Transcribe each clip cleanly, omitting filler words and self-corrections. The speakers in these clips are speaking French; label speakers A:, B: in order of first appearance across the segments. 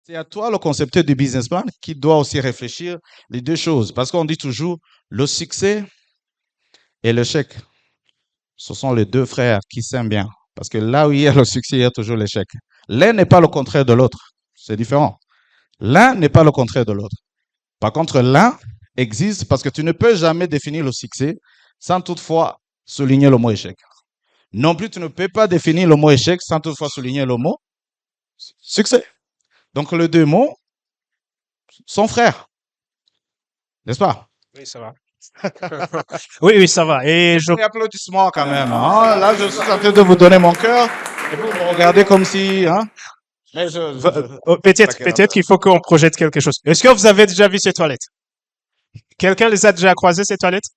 A: C'est à toi, le concepteur du business plan, qui doit aussi réfléchir les deux choses. Parce qu'on dit toujours, le succès et l'échec, ce sont les deux frères qui s'aiment bien. Parce que là où il y a le succès, il y a toujours l'échec. L'un n'est pas le contraire de l'autre. C'est différent. L'un n'est pas le contraire de l'autre. Par contre, l'un existe parce que tu ne peux jamais définir le succès sans toutefois souligner le mot échec. Non plus, tu ne peux pas définir le mot échec sans toutefois souligner le mot succès. Donc, les deux mots sont frères, n'est-ce pas?
B: Oui, ça va. Oui, oui, ça va. Et je...
A: Et applaudissements quand même. Hein? Là, je suis en train de vous donner mon cœur et vous me regardez comme si... Hein? Mais
B: Peut-être qu'il faut qu'on projette quelque chose. Est-ce que vous avez déjà vu ces toilettes? Quelqu'un les a déjà croisées, ces toilettes?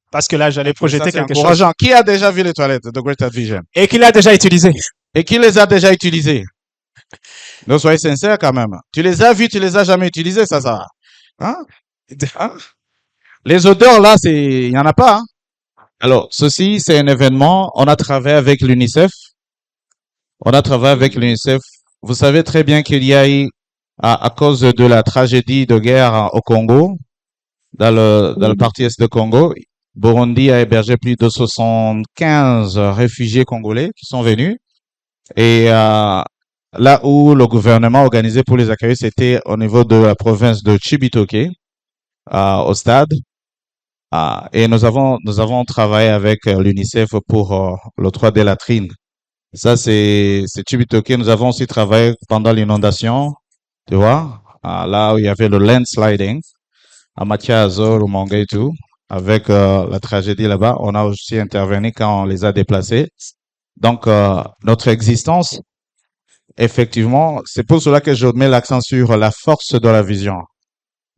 B: Parce que là, j'allais projeter quelque chose.
A: Qui a déjà vu les toilettes de Greater Vision?
B: Et qui l'a déjà utilisé?
A: Et qui les a déjà utilisées? Donc, soyez sincères quand même. Tu les as vus, tu les as jamais utilisées, ça va. Hein? Hein? Les odeurs, là, il y en a pas. Hein? Alors, ceci, c'est un événement. On a travaillé avec l'UNICEF. Vous savez très bien qu'il y a eu, à cause de la tragédie de guerre au Congo, dans le parti est de Congo, Burundi a hébergé plus de 75 réfugiés congolais qui sont venus. Et là où le gouvernement organisé pour les accueillir, c'était au niveau de la province de Chibitoke, au stade. Et nous avons travaillé avec l'UNICEF pour le 3D latrine. Ça, c'est Chibitoke. Nous avons aussi travaillé pendant l'inondation, tu vois, là où il y avait le landsliding, à Mathiazo, Rumonge et tout, avec la tragédie là-bas. On a aussi intervenu quand on les a déplacés. Donc, notre existence, effectivement, c'est pour cela que je mets l'accent sur la force de la vision.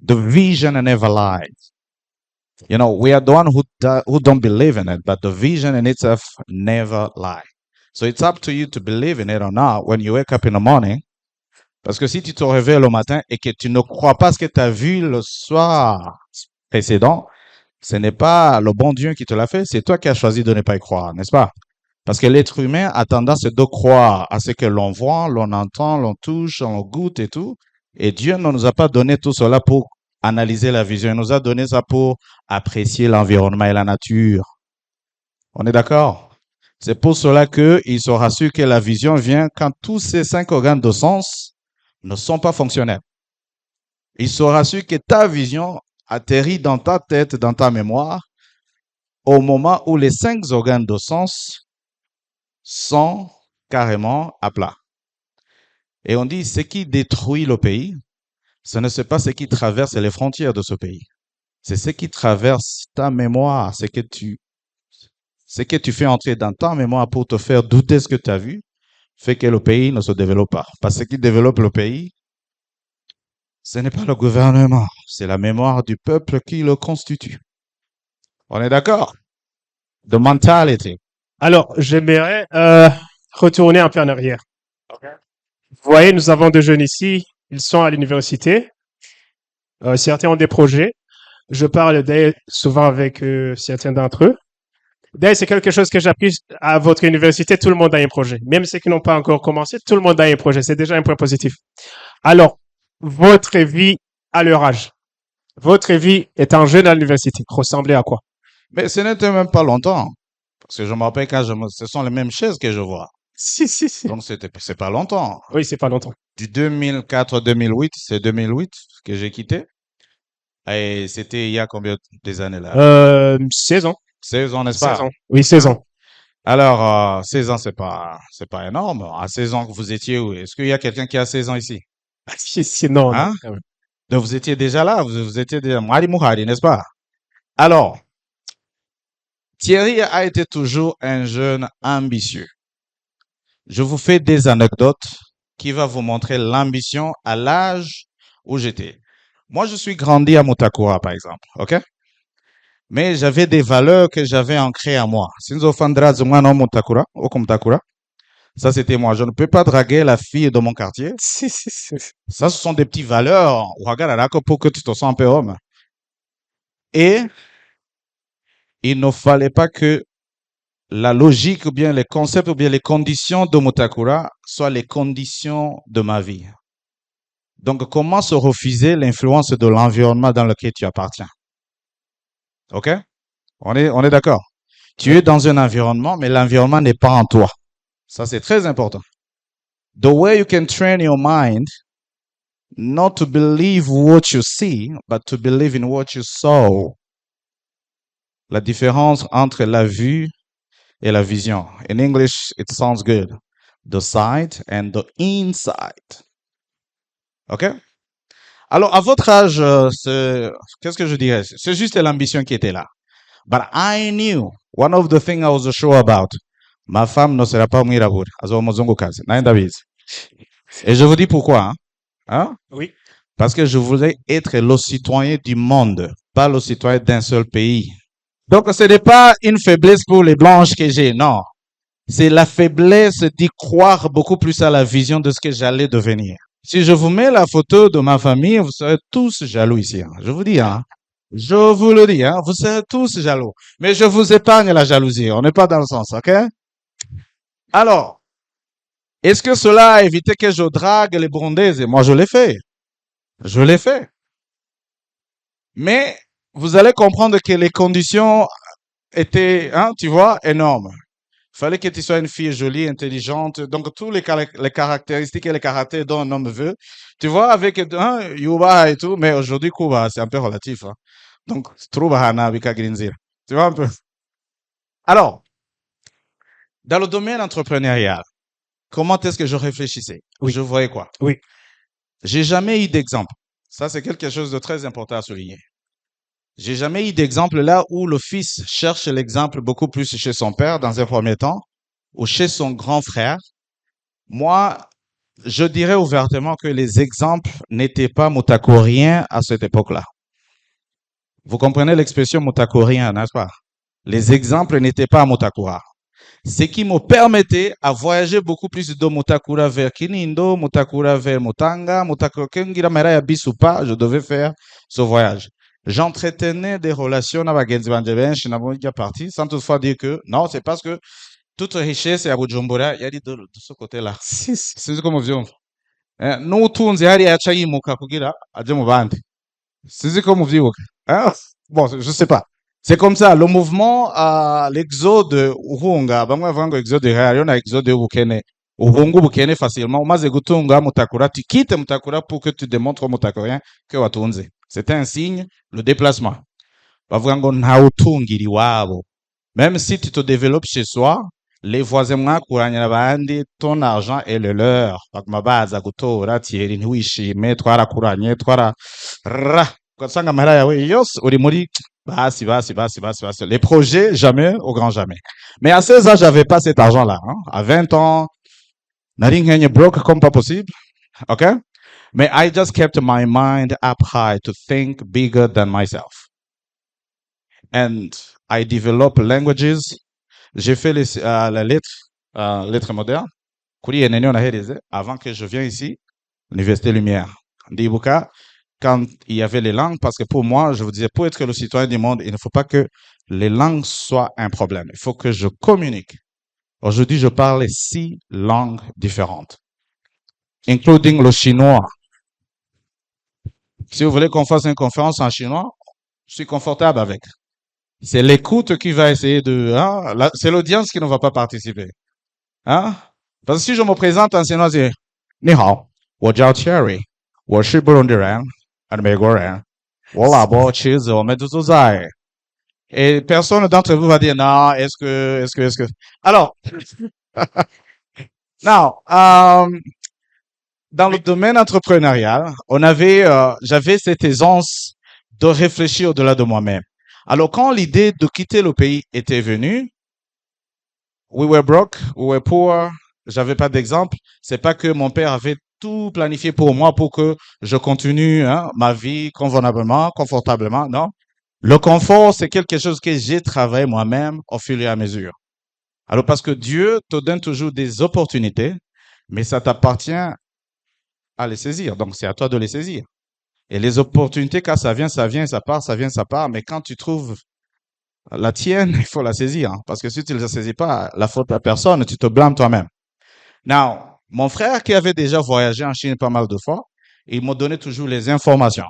A: The vision never lies. You know, we are the one who don't believe in it, but the vision in itself never lies. So it's up to you to believe in it or not when you wake up in the morning. Parce que si tu te réveilles le matin et que tu ne crois pas ce que tu as vu le soir précédent, ce n'est pas le bon Dieu qui te l'a fait, c'est toi qui as choisi de ne pas y croire, n'est-ce pas? Parce que l'être humain a tendance de croire à ce que l'on voit, l'on entend, l'on touche, on goûte et tout. Et Dieu ne nous a pas donné tout cela pour analyser la vision. Il nous a donné ça pour apprécier l'environnement et la nature. On est d'accord? C'est pour cela qu'il sera sûr que la vision vient quand tous ces 5 organes de sens ne sont pas fonctionnels. Il sera sûr que ta vision atterrit dans ta tête, dans ta mémoire, au moment où les 5 organes de sens sont carrément à plat. Et on dit, ce qui détruit le pays, ce ne c'est pas ce qui traverse les frontières de ce pays. C'est ce qui traverse ta mémoire, ce que tu fais entrer dans ta mémoire pour te faire douter ce que tu as vu, fait que le pays ne se développe pas. Parce que ce qui développe le pays, ce n'est pas le gouvernement, c'est la mémoire du peuple qui le constitue. On est d'accord? The mentality.
B: Alors, j'aimerais retourner un peu en arrière. Vous voyez, nous avons deux jeunes ici, ils sont à l'université. Certains ont des projets. Je parle souvent avec certains d'entre eux. D'ailleurs, c'est quelque chose que j'appuie à votre université. Tout le monde a un projet. Même ceux qui n'ont pas encore commencé, tout le monde a un projet. C'est déjà un point positif. Alors, votre vie à leur âge, votre vie étant jeune à l'université, ressemblait à quoi?
A: Mais ce n'était même pas longtemps. Parce que je me rappelle ce sont les mêmes chaises que je vois.
B: Si.
A: Donc, c'est pas longtemps.
B: Oui, c'est pas longtemps.
A: Du 2004-2008, c'est 2008 que j'ai quitté. Et c'était il y a combien des années là?
B: 16 ans.
A: 16 ans, n'est-ce pas?
B: 16 ans. Oui, 16 ans.
A: Alors, 16 ans, c'est pas énorme. À 16 ans que vous étiez où? Est-ce qu'il y a quelqu'un qui a 16 ans ici?
B: Non,
A: Hein?
B: non.
A: Donc, vous étiez déjà là, vous étiez déjà Mwari Mouhari, n'est-ce pas? Alors, Thierry a été toujours un jeune ambitieux. Je vous fais des anecdotes qui vont vous montrer l'ambition à l'âge où j'étais. Moi, je suis grandi à Mutakura, par exemple, ok? Mais j'avais des valeurs que j'avais ancrées en moi. Sinzo Fandra Zumano Mutakura, Mutakura. Ça, c'était moi. Je ne peux pas draguer la fille de mon quartier. Ça, ce sont des petites valeurs. Regarde, pour que tu te sens un peu homme. Et il ne fallait pas que la logique ou bien les concepts ou bien les conditions de Mutakura soient les conditions de ma vie. Donc, comment se refuser l'influence de l'environnement dans lequel tu appartiens? OK? On est d'accord. Tu es dans un environnement, mais l'environnement n'est pas en toi. Ça, c'est très important. The way you can train your mind not to believe what you see, but to believe in what you saw. La différence entre la vue et la vision. In English, it sounds good. The sight and the insight. OK? Alors, à votre âge, qu'est-ce que je dirais? C'est juste l'ambition qui était là. But I knew one of the things I was sure about. Ma femme ne sera pas mwirabura. Azoba muzungukazi. Naye ndabizi. Et je vous dis pourquoi. Hein?
B: Oui.
A: Parce que je voulais être le citoyen du monde, pas le citoyen d'un seul pays. Donc, ce n'est pas une faiblesse pour les blanches que j'ai, non. C'est la faiblesse d'y croire beaucoup plus à la vision de ce que j'allais devenir. Si je vous mets la photo de ma famille, vous serez tous jaloux ici. Hein. Je vous dis, hein. Je vous le dis, hein. Vous serez tous jaloux. Mais je vous épargne la jalousie. On n'est pas dans le sens, ok? Alors, est-ce que cela a évité que je drague les Burundaises? Moi, je l'ai fait. Je l'ai fait. Mais vous allez comprendre que les conditions étaient, hein, tu vois, énormes. Il fallait que tu sois une fille jolie, intelligente. Donc, tous les caractéristiques et les caractères dont un homme veut. Tu vois, avec hein, Yuba et tout. Mais aujourd'hui, Kuba, c'est un peu relatif. Hein. Donc, Trouba Hana, Bika Grinzir. Tu vois un peu. Alors, dans le domaine entrepreneurial, comment est-ce que je réfléchissais?
B: Oui.
A: Je voyais quoi?
B: Oui.
A: J'ai jamais eu d'exemple. Ça, c'est quelque chose de très important à souligner. J'ai jamais eu d'exemple là où le fils cherche l'exemple beaucoup plus chez son père dans un premier temps ou chez son grand frère. Moi, je dirais ouvertement que les exemples n'étaient pas mutakoriens à cette époque-là. Vous comprenez l'expression mutakorien, n'est-ce pas? Les exemples n'étaient pas mutakura. Ce qui me permettait à voyager beaucoup plus de Mutakura vers Kinindo, Mutakura vers Mutanga, Mutakura Kengira Meraya Bisupa, je devais faire ce voyage. J'entretenais des relations avec Genzi Bandebench, déjà parti, sans toutefois dire que non, c'est parce que toute richesse est à Bujumbura, il y a dit de ce côté-là. C'est comme vous nous tunzi hariya aca yimuka kugira aje mu bandi. C'est comme vous hein? Bon, je sais pas. C'est comme ça, le mouvement, l'exode uhunga, bamwe bavuga ngo exode hariyo na exode y'ubukene. Uhunga ubukene facilement, umaze gutunga Mutakura, tu quittes Mutakura pour que tu démontres aux Mutakorien que watunze. C'était un signe, le déplacement. Bavuga ngo ntawutungira iwabo. Même si tu te développes chez soi, les voisins mwakuranye abandi, ton argent est le leur. Bakuma baza gutora, Thierry ntiwishime, twarakuranye, ugasanga amahera yawe yose uri muri basi. Les projets, jamais, au grand jamais. Mais à 16 ans, j'avais pas cet argent-là. Hein. À 20 ans, nari nkenye broke comme pas possible. OK? Mais I just kept my mind up high to think bigger than myself. And I developed languages. J'ai fait la lettre moderne. Kuri yenene onahereze avant que je vienne ici, l'Université Lumière. Ndibuka, quand il y avait les langues, parce que pour moi, je vous disais, pour être le citoyen du monde, il ne faut pas que les langues soient un problème. Il faut que je communique. Aujourd'hui, je parle 6 langues différentes, including le chinois. Si vous voulez qu'on fasse une conférence en chinois, je suis confortable avec. C'est l'écoute qui va essayer de... Hein, c'est l'audience qui ne va pas participer. Hein? Parce que si je me présente en chinois, c'est « Ni hao, wo jiao Thierry, wo shi Burundi人, un美国人, wo labo chizi, wo meduzo zai. » Et personne d'entre vous va dire « Non, est-ce que... » Alors, non, dans le domaine entrepreneurial, j'avais cette aisance de réfléchir au-delà de moi-même. Alors, quand l'idée de quitter le pays était venue, we were broke, we were poor, j'avais pas d'exemple. C'est pas que mon père avait tout planifié pour moi pour que je continue hein, ma vie convenablement, confortablement, non. Le confort, c'est quelque chose que j'ai travaillé moi-même au fur et à mesure. Alors, parce que Dieu te donne toujours des opportunités, mais ça t'appartient à les saisir. Donc, c'est à toi de les saisir. Et les opportunités, quand ça vient, ça part. Mais quand tu trouves la tienne, il faut la saisir, hein, parce que si tu ne la saisis pas, la faute à personne, tu te blâmes toi-même. Now, mon frère qui avait déjà voyagé en Chine pas mal de fois, il m'a donné toujours les informations.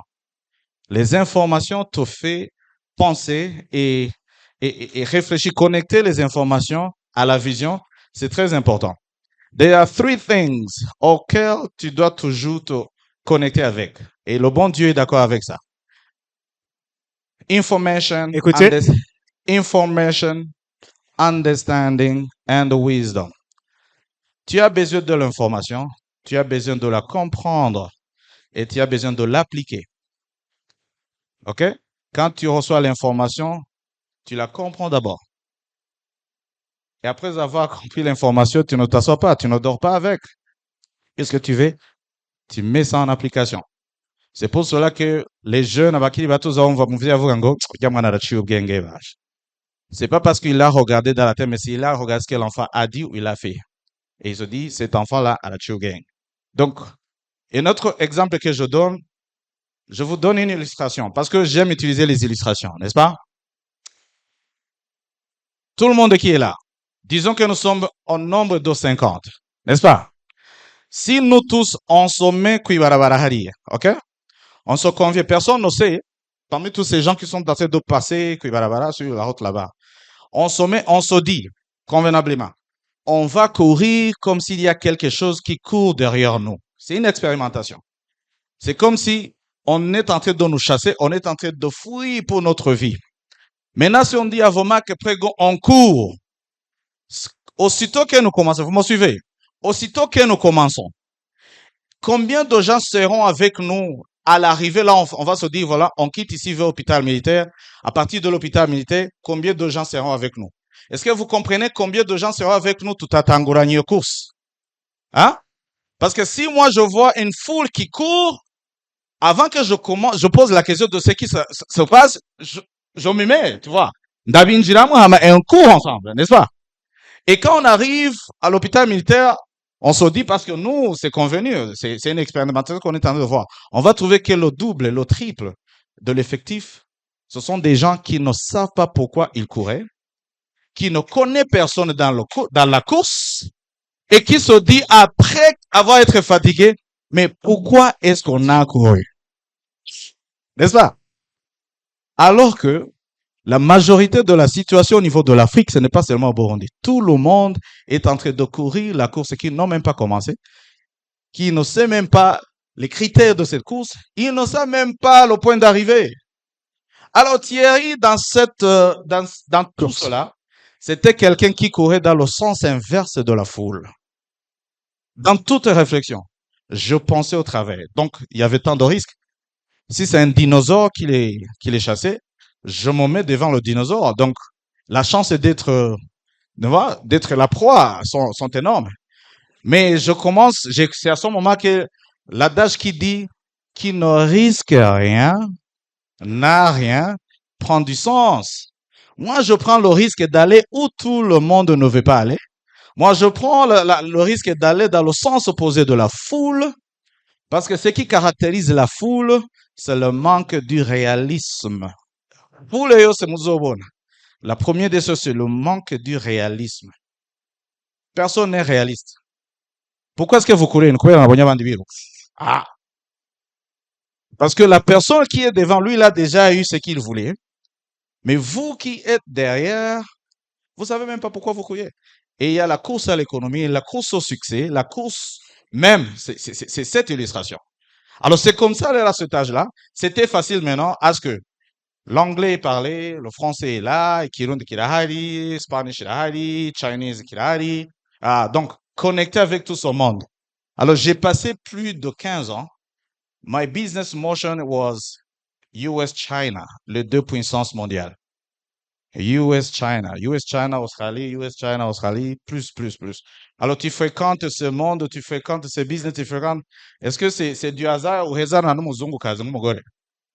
A: Les informations te font penser et réfléchir, connecter les informations à la vision, c'est très important. There are three things auxquelles tu dois toujours te connecter avec. Et le bon Dieu est d'accord avec ça. Information,
B: Écoutez,
A: information, understanding, and wisdom. Tu as besoin de l'information, tu as besoin de la comprendre et tu as besoin de l'appliquer. OK? Quand tu reçois l'information, tu la comprends d'abord. Et après avoir compris l'information, tu ne t'assois pas, tu ne dors pas avec. Qu'est-ce que tu fais? Tu mets ça en application. C'est pour cela que les jeunes, c'est pas parce qu'il a regardé dans la tête, mais s'il a regardé ce que l'enfant a dit ou il a fait. Et il se dit, cet enfant-là a la gang. Donc, un autre exemple que je donne, je vous donne une illustration parce que j'aime utiliser les illustrations, n'est-ce pas? Tout le monde qui est là, disons que nous sommes au nombre de 50, n'est-ce pas? Si nous tous, on se met ok? On se convient, personne ne sait, parmi tous ces gens qui sont en train de passer sur la route là-bas, on se met, on se dit convenablement, on va courir comme s'il y a quelque chose qui court derrière nous. C'est une expérimentation. C'est comme si on est en train de nous chasser, on est en train de fuir pour notre vie. Maintenant, si on dit à vos marques que on court, aussitôt que nous commençons, vous me suivez? Aussitôt que nous commençons, combien de gens seront avec nous à l'arrivée? Là, on va se dire, voilà, on quitte ici vers l'hôpital militaire. À partir de l'hôpital militaire, combien de gens seront avec nous? Est-ce que vous comprenez combien de gens seront avec nous tout à Tangourani course? Hein? Parce que si moi je vois une foule qui court, avant que je commence, je pose la question de ce qui se passe, je me mets, tu vois. On court ensemble, n'est-ce pas? Et quand on arrive à l'hôpital militaire, on se dit, parce que nous, c'est convenu, c'est une expérimentation qu'on est en train de voir. On va trouver que le double, le triple de l'effectif, ce sont des gens qui ne savent pas pourquoi ils couraient, qui ne connaissent personne dans la course, et qui se dit après avoir été fatigué, mais pourquoi est-ce qu'on a couru? N'est-ce pas? Alors que la majorité de la situation au niveau de l'Afrique, ce n'est pas seulement au Burundi. Tout le monde est en train de courir la course qui n'ont même pas commencé, qui ne sait même pas les critères de cette course, ils ne savent même pas le point d'arrivée. Alors Thierry, dans tout cela, c'était quelqu'un qui courait dans le sens inverse de la foule. Dans toute réflexion, je pensais au travers. Donc, il y avait tant de risques. Si c'est un dinosaure qui les chassait, je me mets devant le dinosaure. Donc, la chance d'être la proie sont énormes. Mais c'est à ce moment que l'adage qui dit qui ne risque rien n'a rien prend du sens. Moi, je prends le risque d'aller où tout le monde ne veut pas aller. Moi, je prends le risque d'aller dans le sens opposé de la foule, parce que ce qui caractérise la foule, c'est le manque du réalisme. La première des choses, c'est le manque du réalisme. Personne n'est réaliste. Pourquoi est-ce que vous courez? Ah. Parce que la personne qui est devant lui, il a déjà eu ce qu'il voulait. Mais vous qui êtes derrière, vous savez même pas pourquoi vous courez. Et il y a la course à l'économie, la course au succès, la course même, c'est cette illustration. Alors c'est comme ça, à cet âge-là, c'était facile maintenant à ce que l'anglais est parlé, le français est là, Kirundi kirahari, Spanish kirahari, Chinese kirahari. Donc, connecté avec tout ce monde. Alors, j'ai passé plus de 15 ans. My business motion was US-China, les deux puissances mondiales. US-China, US-China, Australie, US-China, Australie, plus. Alors, tu fréquentes ce monde, tu fréquentes ce business, tu fréquentes. Est-ce que c'est du hasard ou hasard?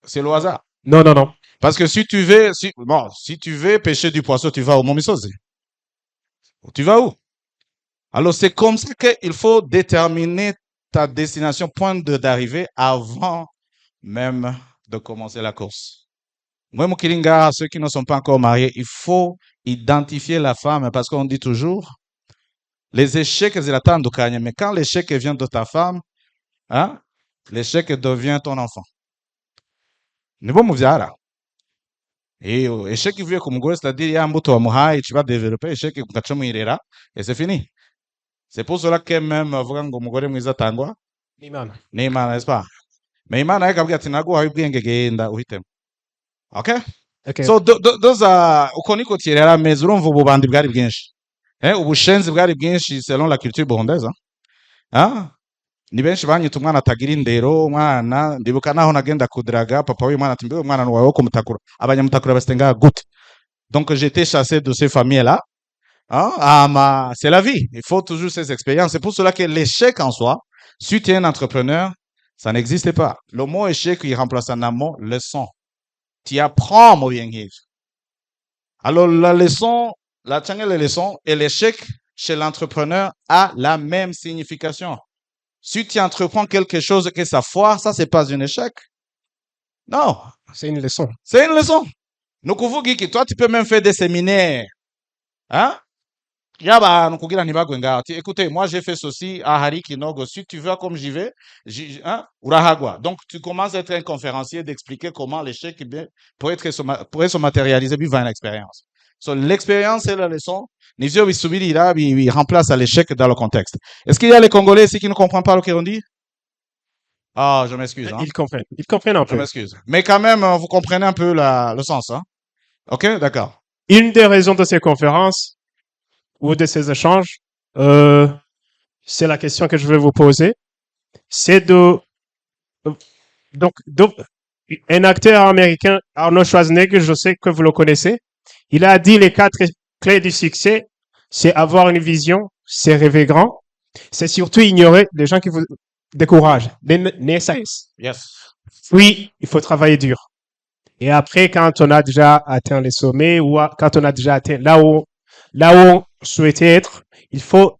A: C'est le hasard.
B: Non.
A: Parce que si tu veux pêcher du poisson, tu vas au Momisozi. Tu vas où? Alors, c'est comme ça qu'il faut déterminer ta destination, point d'arrivée avant même de commencer la course. Moi, mon Kilinga, ceux qui ne sont pas encore mariés, il faut identifier la femme parce qu'on dit toujours, les échecs, ils attendent mais quand l'échec vient de ta femme, hein, l'échec devient ton enfant. Nibo muvyara. Et échec qui vient comme gros, c'est-à-dire, il y a un bout de tu vas développer, échec, et c'est fini. C'est pour cela que même, vraiment, umugore mwiza atangwa,
B: N'Imana.
A: n'Imana, n'est-ce pas? Mais Imana yakabwira ati naguhaye ubwenge genda uhitemo. Okay?
B: Okay.
A: So those are uko niko tirera ameza urumva ububandi bwari bwinshi. Ubushenzi bwari bwinshi selon la culture burundaise. Ah? Ni benshi banyita umwana atagira indero, umwana ndibuka naho nagenda kudraga papa w'umwana ati mbe umwana wawe wo kumutakura. Abanyamutakura bastenga gute. Donc j'étais chassé de ces familles-là. Hein? C'est la vie. Il faut toujours ces expériences. C'est pour cela que l'échec en soi, si tu es un entrepreneur, ça n'existe pas. Le mot échec, il remplace un mot leçon. Tu apprends, mon bien. Alors, la leçon, la leçon et l'échec chez l'entrepreneur a la même signification. Si tu entreprends quelque chose que ça foire, ça, c'est pas un échec. Non.
B: C'est une leçon.
A: C'est une leçon. Donc, vous dites, toi, tu peux même faire des séminaires. Hein? Écoutez, moi j'ai fait ceci à Hari Kinogo. Si tu veux comme j'y vais, Urahagwa. Donc tu commences à être un conférencier d'expliquer comment l'échec pourrait se matérialiser puis une expérience. So, l'expérience et la leçon, Nizio Bisubiri il remplace l'échec dans le contexte. Est-ce qu'il y a les Congolais ici qui ne comprennent pas ce qu'on dit? Ah, je m'excuse. Hein?
B: Ils comprennent un peu.
A: Je m'excuse. Mais quand même, vous comprenez un peu le sens. Hein? Ok, d'accord.
B: Une des raisons de ces conférences ou de ces échanges, c'est la question que je vais vous poser. C'est donc, un acteur américain, Arnold Schwarzenegger, je sais que vous le connaissez. Il a dit les 4 clés du succès, c'est avoir une vision, c'est rêver grand, c'est surtout ignorer les gens qui vous découragent, les SAS.
A: Yes.
B: Oui, il faut travailler dur. Et après, quand on a déjà atteint les sommets ou quand on a déjà atteint là où on souhaitait être, il faut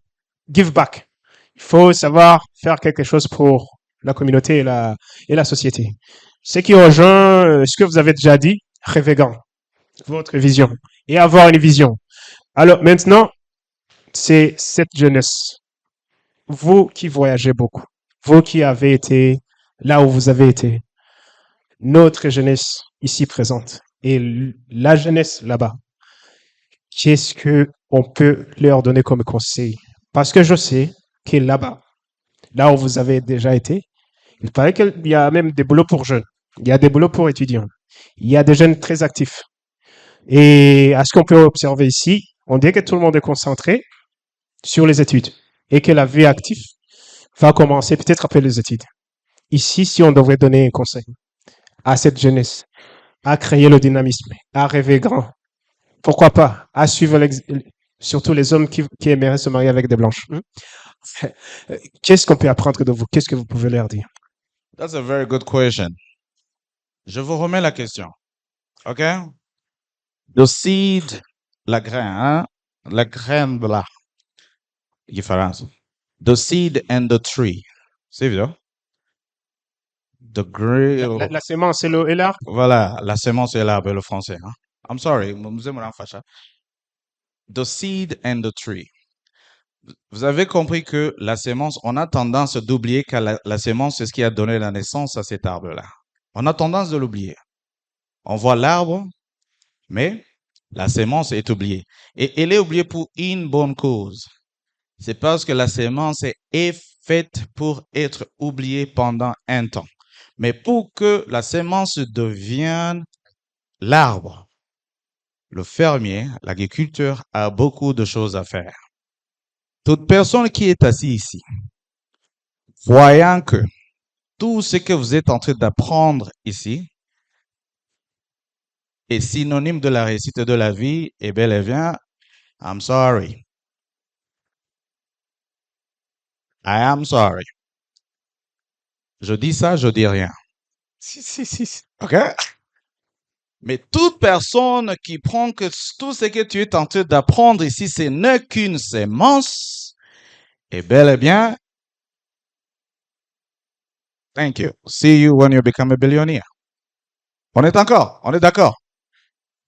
B: give back. Il faut savoir faire quelque chose pour la communauté et la société. Ce qui rejoint ce que vous avez déjà dit, rêver grand, votre vision et avoir une vision. Alors maintenant, c'est cette jeunesse. Vous qui voyagez beaucoup, vous qui avez été là où vous avez été, notre jeunesse ici présente et la jeunesse là-bas, qu'est-ce que on peut leur donner comme conseil? Parce que je sais que là-bas, là où vous avez déjà été, il paraît qu'il y a même des boulots pour jeunes. Il y a des boulots pour étudiants. Il y a des jeunes très actifs. Et à ce qu'on peut observer ici, on dirait que tout le monde est concentré sur les études et que la vie active va commencer peut-être après les études. Ici, si on devrait donner un conseil à cette jeunesse, à créer le dynamisme, à rêver grand, pourquoi pas, à suivre surtout les hommes qui aimeraient se marier avec des blanches. Qu'est-ce qu'on peut apprendre de vous? Qu'est-ce que vous pouvez leur dire?
A: That's a very good question. Je vous remets la question. OK? The seed, la graine, hein? La graine de la différence. The seed and the tree. C'est vrai? The grain.
B: La sémence et l'arbre?
A: Voilà, la sémence et l'arbre, le français. Hein? I'm sorry, the seed and the tree. Vous avez compris que la sémence, on a tendance d'oublier que la sémence, c'est ce qui a donné la naissance à cet arbre-là. On a tendance de l'oublier. On voit l'arbre, mais la sémence est oubliée. Et elle est oubliée pour une bonne cause. C'est parce que la sémence est faite pour être oubliée pendant un temps. Mais pour que la sémence devienne l'arbre, le fermier, l'agriculteur a beaucoup de choses à faire. Toute personne qui est assise ici, voyant que tout ce que vous êtes en train d'apprendre ici est synonyme de la réussite de la vie, et bel et bien, I'm sorry. I am sorry. Je dis ça, je dis rien.
B: Si.
A: OK? Mais toute personne qui prend que tout ce que tu es en train d'apprendre ici, ce n'est qu'une sémence, et bel et bien, thank you. See you when you become a billionaire. On est d'accord?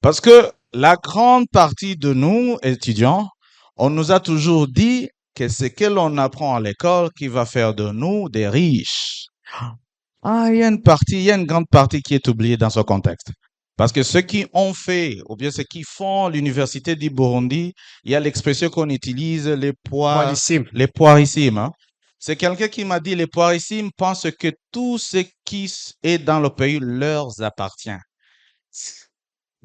A: Parce que la grande partie de nous, étudiants, on nous a toujours dit que ce que l'on apprend à l'école qui va faire de nous des riches. Ah, il y a une grande partie qui est oubliée dans ce contexte. Parce que ceux qui ont fait, ou bien ceux qui font l'université du Burundi, il y a l'expression qu'on utilise,
B: Poilissime.
A: les poirissimes. Hein. C'est quelqu'un qui m'a dit, les poirissimes pensent que tout ce qui est dans le pays leur appartient.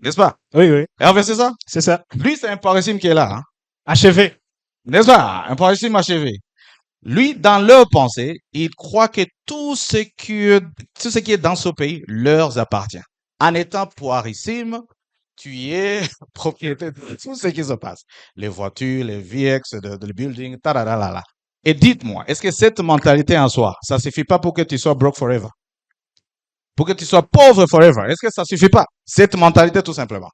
A: N'est-ce pas?
B: Oui, oui,
A: Hervé, c'est ça?
B: c'est ça.
A: Lui, c'est un parissime qui est là. Hein.
B: Achevé.
A: N'est-ce pas? Un parissime achevé. Lui, dans leur pensée, il croit que tout ce qui est dans ce pays leur appartient. En étant poirissime, tu es propriétaire de tout ce qui se passe. Les voitures, les VX, le building, tadadalala. Et dites-moi, est-ce que cette mentalité en soi, ça suffit pas pour que tu sois broke forever? Pour que tu sois pauvre forever? Est-ce que ça suffit pas? Cette mentalité, tout simplement.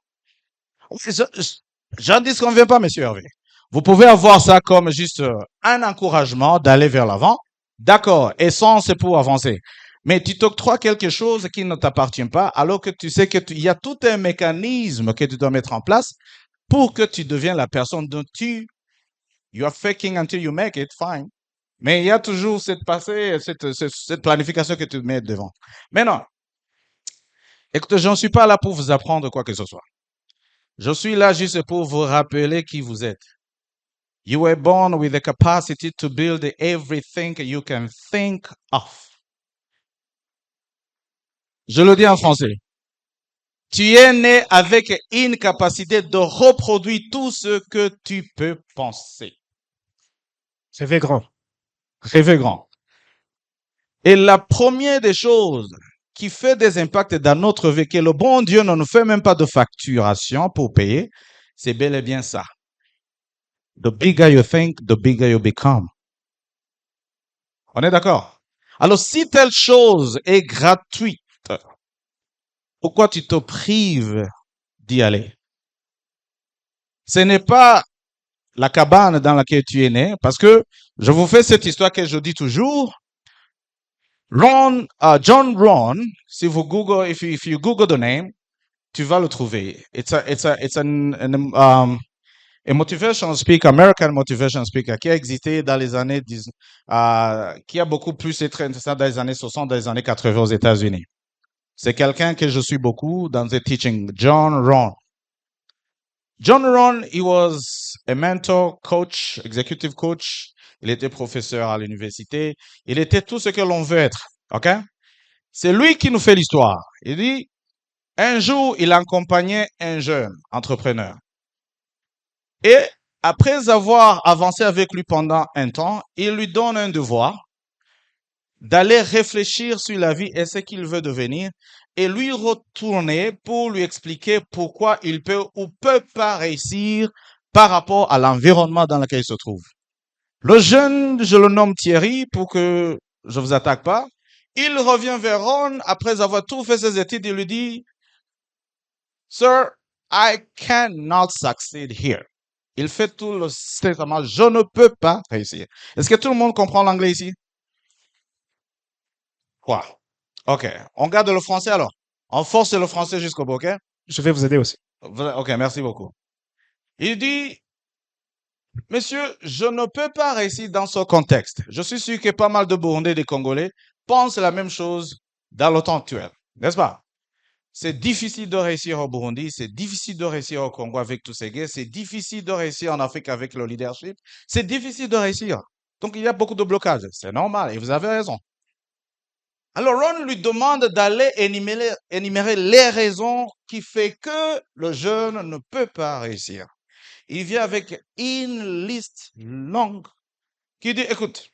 A: J'en disconviens pas, monsieur Hervé. Vous pouvez avoir ça comme juste un encouragement d'aller vers l'avant. D'accord, essence pour avancer. Mais tu t'octroies quelque chose qui ne t'appartient pas, alors que tu sais qu'il y a tout un mécanisme que tu dois mettre en place pour que tu deviennes la personne dont you are faking until you make it, fine. Mais il y a toujours cette planification que tu mets devant. Mais non. Écoutez, je ne suis pas là pour vous apprendre quoi que ce soit. Je suis là juste pour vous rappeler qui vous êtes. You were born with the capacity to build everything you can think of. Je le dis en français. Tu es né avec une capacité de reproduire tout ce que tu peux penser.
B: Rêvez grand.
A: Rêver grand. Et la première des choses qui fait des impacts dans notre vie, que le bon Dieu ne nous fait même pas de facturation pour payer, c'est bel et bien ça. The bigger you think, the bigger you become. On est d'accord? Alors, si telle chose est gratuite, pourquoi tu te prives d'y aller? Ce n'est pas la cabane dans laquelle tu es né, parce que je vous fais cette histoire que je dis toujours. John Ron, si vous Google, if you Google the name, tu vas le trouver. It's a motivation speaker, American motivation speaker, qui a existé dans les années qui a beaucoup plus été intéressant dans les années 60, dans les années 80 aux États-Unis. C'est quelqu'un que je suis beaucoup dans le teaching, John Ron. John Ron, he was a mentor, coach, executive coach. Il était professeur à l'université. Il était tout ce que l'on veut être. OK? C'est lui qui nous fait l'histoire. Il dit, un jour, il accompagnait un jeune entrepreneur. Et après avoir avancé avec lui pendant un temps, il lui donne un devoir d'aller réfléchir sur la vie et ce qu'il veut devenir et lui retourner pour lui expliquer pourquoi il peut ou peut pas réussir par rapport à l'environnement dans lequel il se trouve. Le jeune, je le nomme Thierry pour que je vous attaque pas. Il revient vers Ron après avoir tout fait ses études. Il lui dit, Sir, I cannot succeed here. Il fait tout le statement, je ne peux pas réussir. Est-ce que tout le monde comprend l'anglais ici? Quoi? OK. On garde le français alors. On force le français jusqu'au bout, OK?
B: Je vais vous aider aussi.
A: OK, merci beaucoup. Il dit, Monsieur, je ne peux pas réussir dans ce contexte. Je suis sûr que pas mal de Burundais et de Congolais pensent la même chose dans le temps actuel. N'est-ce pas? C'est difficile de réussir au Burundi, c'est difficile de réussir au Congo avec tous ces guerres, c'est difficile de réussir en Afrique avec le leadership, c'est difficile de réussir. Donc il y a beaucoup de blocages, c'est normal et vous avez raison. Alors Ron lui demande d'aller énumérer les raisons qui fait que le jeune ne peut pas réussir. Il vient avec une liste longue qui dit, écoute,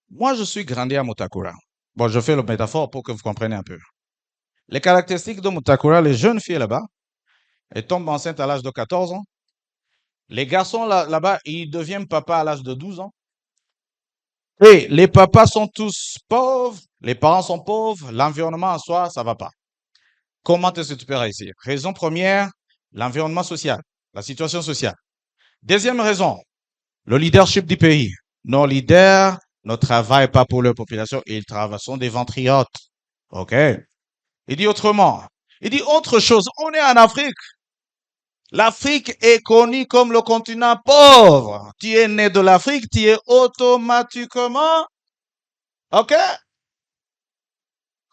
A: moi je suis grandi à Mutakura. Bon, je fais le métaphore pour que vous compreniez un peu. Les caractéristiques de Mutakura, les jeunes filles là-bas, elles tombent enceintes à l'âge de 14 ans. Les garçons là-bas, ils deviennent papa à l'âge de 12 ans. Et les papas sont tous pauvres, les parents sont pauvres, l'environnement en soi, ça va pas. Comment est-ce que tu peux réussir? Raison première, l'environnement social, la situation sociale. Deuxième raison, le leadership du pays. Nos leaders ne travaillent pas pour leur population, ils travaillent, sont des ventriotes. OK? Il dit autrement, Il dit autre chose. On est en Afrique. L'Afrique est connue comme le continent pauvre. Tu es né de l'Afrique, tu es automatiquement, ok?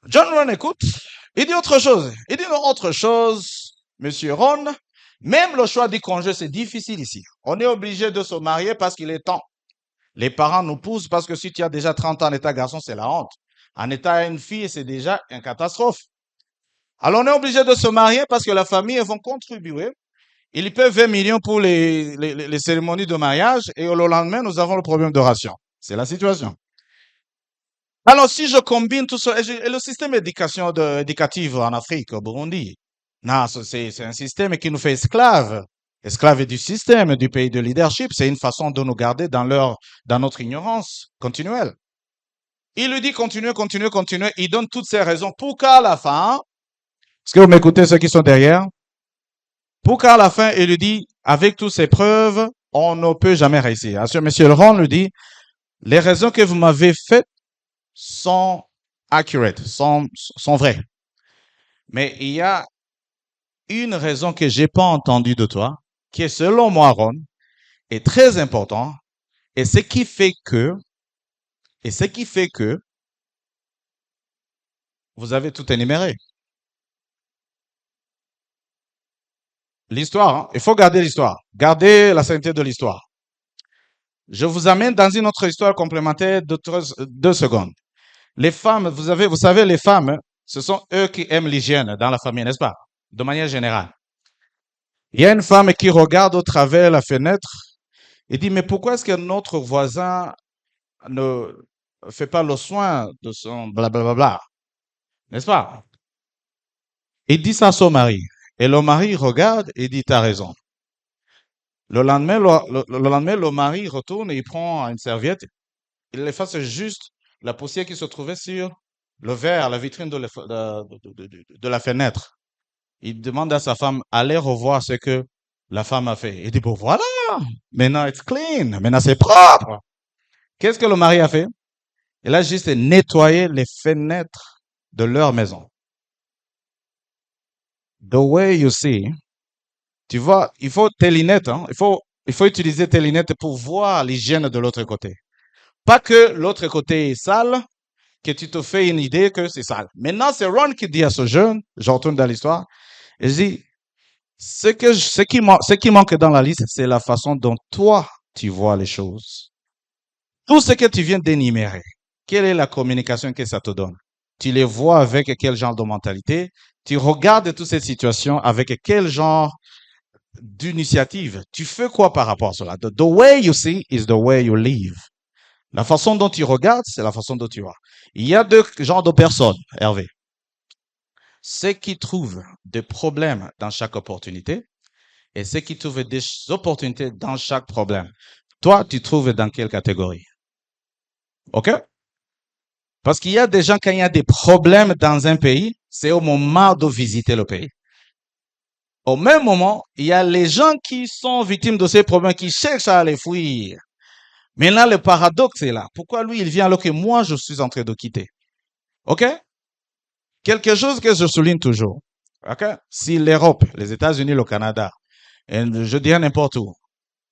A: John Ron écoute. Il dit autre chose. Il dit non, autre chose, Monsieur Ron. Même le choix du congé, c'est difficile ici. On est obligé de se marier parce qu'il est temps. Les parents nous poussent parce que si tu as déjà 30 ans en état garçon, c'est la honte. En état une fille, c'est déjà une catastrophe. Alors on est obligé de se marier parce que la famille, elles vont contribuer. Ils paient 20 millions pour les cérémonies de mariage et le lendemain, nous avons le problème de ration. C'est la situation. Alors, si je combine tout ça, et le système éducatif en Afrique, au Burundi, non, c'est un système qui nous fait esclaves. Esclaves du système, du pays de leadership. C'est une façon de nous garder dans notre ignorance continuelle. Il lui dit continuez, continuez, continuez. Il donne toutes ces raisons pour qu'à la fin, est-ce que vous m'écoutez ceux qui sont derrière? Pour qu'à la fin, il lui dit, avec toutes ces preuves, on ne peut jamais réussir. Monsieur Laurent lui dit, les raisons que vous m'avez faites sont accurate, sont vraies. Mais il y a une raison que j'ai pas entendue de toi, qui est selon moi, Ron, est très important, et ce qui fait que vous avez tout énuméré. L'histoire, hein? Il faut garder l'histoire. Gardez la sainteté de l'histoire. Je vous amène dans une autre histoire complémentaire de 2 secondes. Les femmes, vous savez, les femmes, ce sont eux qui aiment l'hygiène dans la famille, n'est-ce pas? De manière générale. Il y a une femme qui regarde au travers la fenêtre et dit, mais pourquoi est-ce que notre voisin ne fait pas le soin de son blablabla? N'est-ce pas? Il dit ça à son mari. Et le mari regarde et dit, t'as raison. Le lendemain, le mari retourne et il prend une serviette. Il efface juste la poussière qui se trouvait sur le verre, la vitrine de la fenêtre. Il demande à sa femme, allez revoir ce que la femme a fait. Il dit, bon voilà, maintenant it's clean, maintenant c'est propre. Qu'est-ce que le mari a fait? Il a juste nettoyé les fenêtres de leur maison. The way you see, tu vois, il faut tes lunettes, hein, il faut utiliser tes lunettes pour voir l'hygiène de l'autre côté. Pas que l'autre côté est sale, que tu te fais une idée que c'est sale. Maintenant, c'est Ron qui dit à ce jeune, je retourne dans l'histoire, il dit, ce qui manque dans la liste, c'est la façon dont toi, tu vois les choses. Tout ce que tu viens d'énumérer, quelle est la communication que ça te donne? Tu les vois avec quel genre de mentalité? Tu regardes toutes ces situations avec quel genre d'initiative? Tu fais quoi par rapport à cela? The way you see is the way you live. La façon dont tu regardes, c'est la façon dont tu vois. Il y a 2 genres de personnes, Hervé. Ceux qui trouvent des problèmes dans chaque opportunité et ceux qui trouvent des opportunités dans chaque problème. Toi, tu trouves dans quelle catégorie? OK? Parce qu'il y a des gens, quand il y a des problèmes dans un pays, c'est au moment de visiter le pays. Au même moment, il y a les gens qui sont victimes de ces problèmes, qui cherchent à les fuir. Maintenant, le paradoxe est là. Pourquoi lui, il vient alors que moi, je suis en train de quitter? OK? Quelque chose que je souligne toujours. OK? Si l'Europe, les États-Unis, le Canada, et je dirais n'importe où,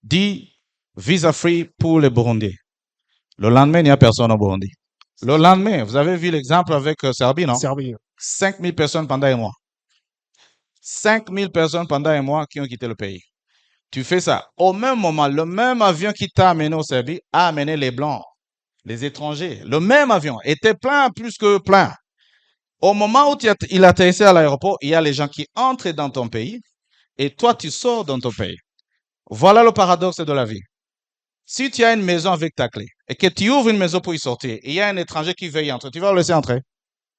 A: dit visa free pour les Burundais. Le lendemain, il n'y a personne au Burundi. Le lendemain, vous avez vu l'exemple avec Serbie, non?
B: Serbie.
A: 5000 personnes pendant un mois. 5000 personnes pendant un mois qui ont quitté le pays. Tu fais ça. Au même moment, le même avion qui t'a amené au Serbie a amené les Blancs, les étrangers. Le même avion était plein, plus que plein. Au moment où il atterrissait à l'aéroport, il y a les gens qui entrent dans ton pays et toi, tu sors dans ton pays. Voilà le paradoxe de la vie. Si tu as une maison avec ta clé et que tu ouvres une maison pour y sortir, et il y a un étranger qui veut y entrer, tu vas le laisser entrer?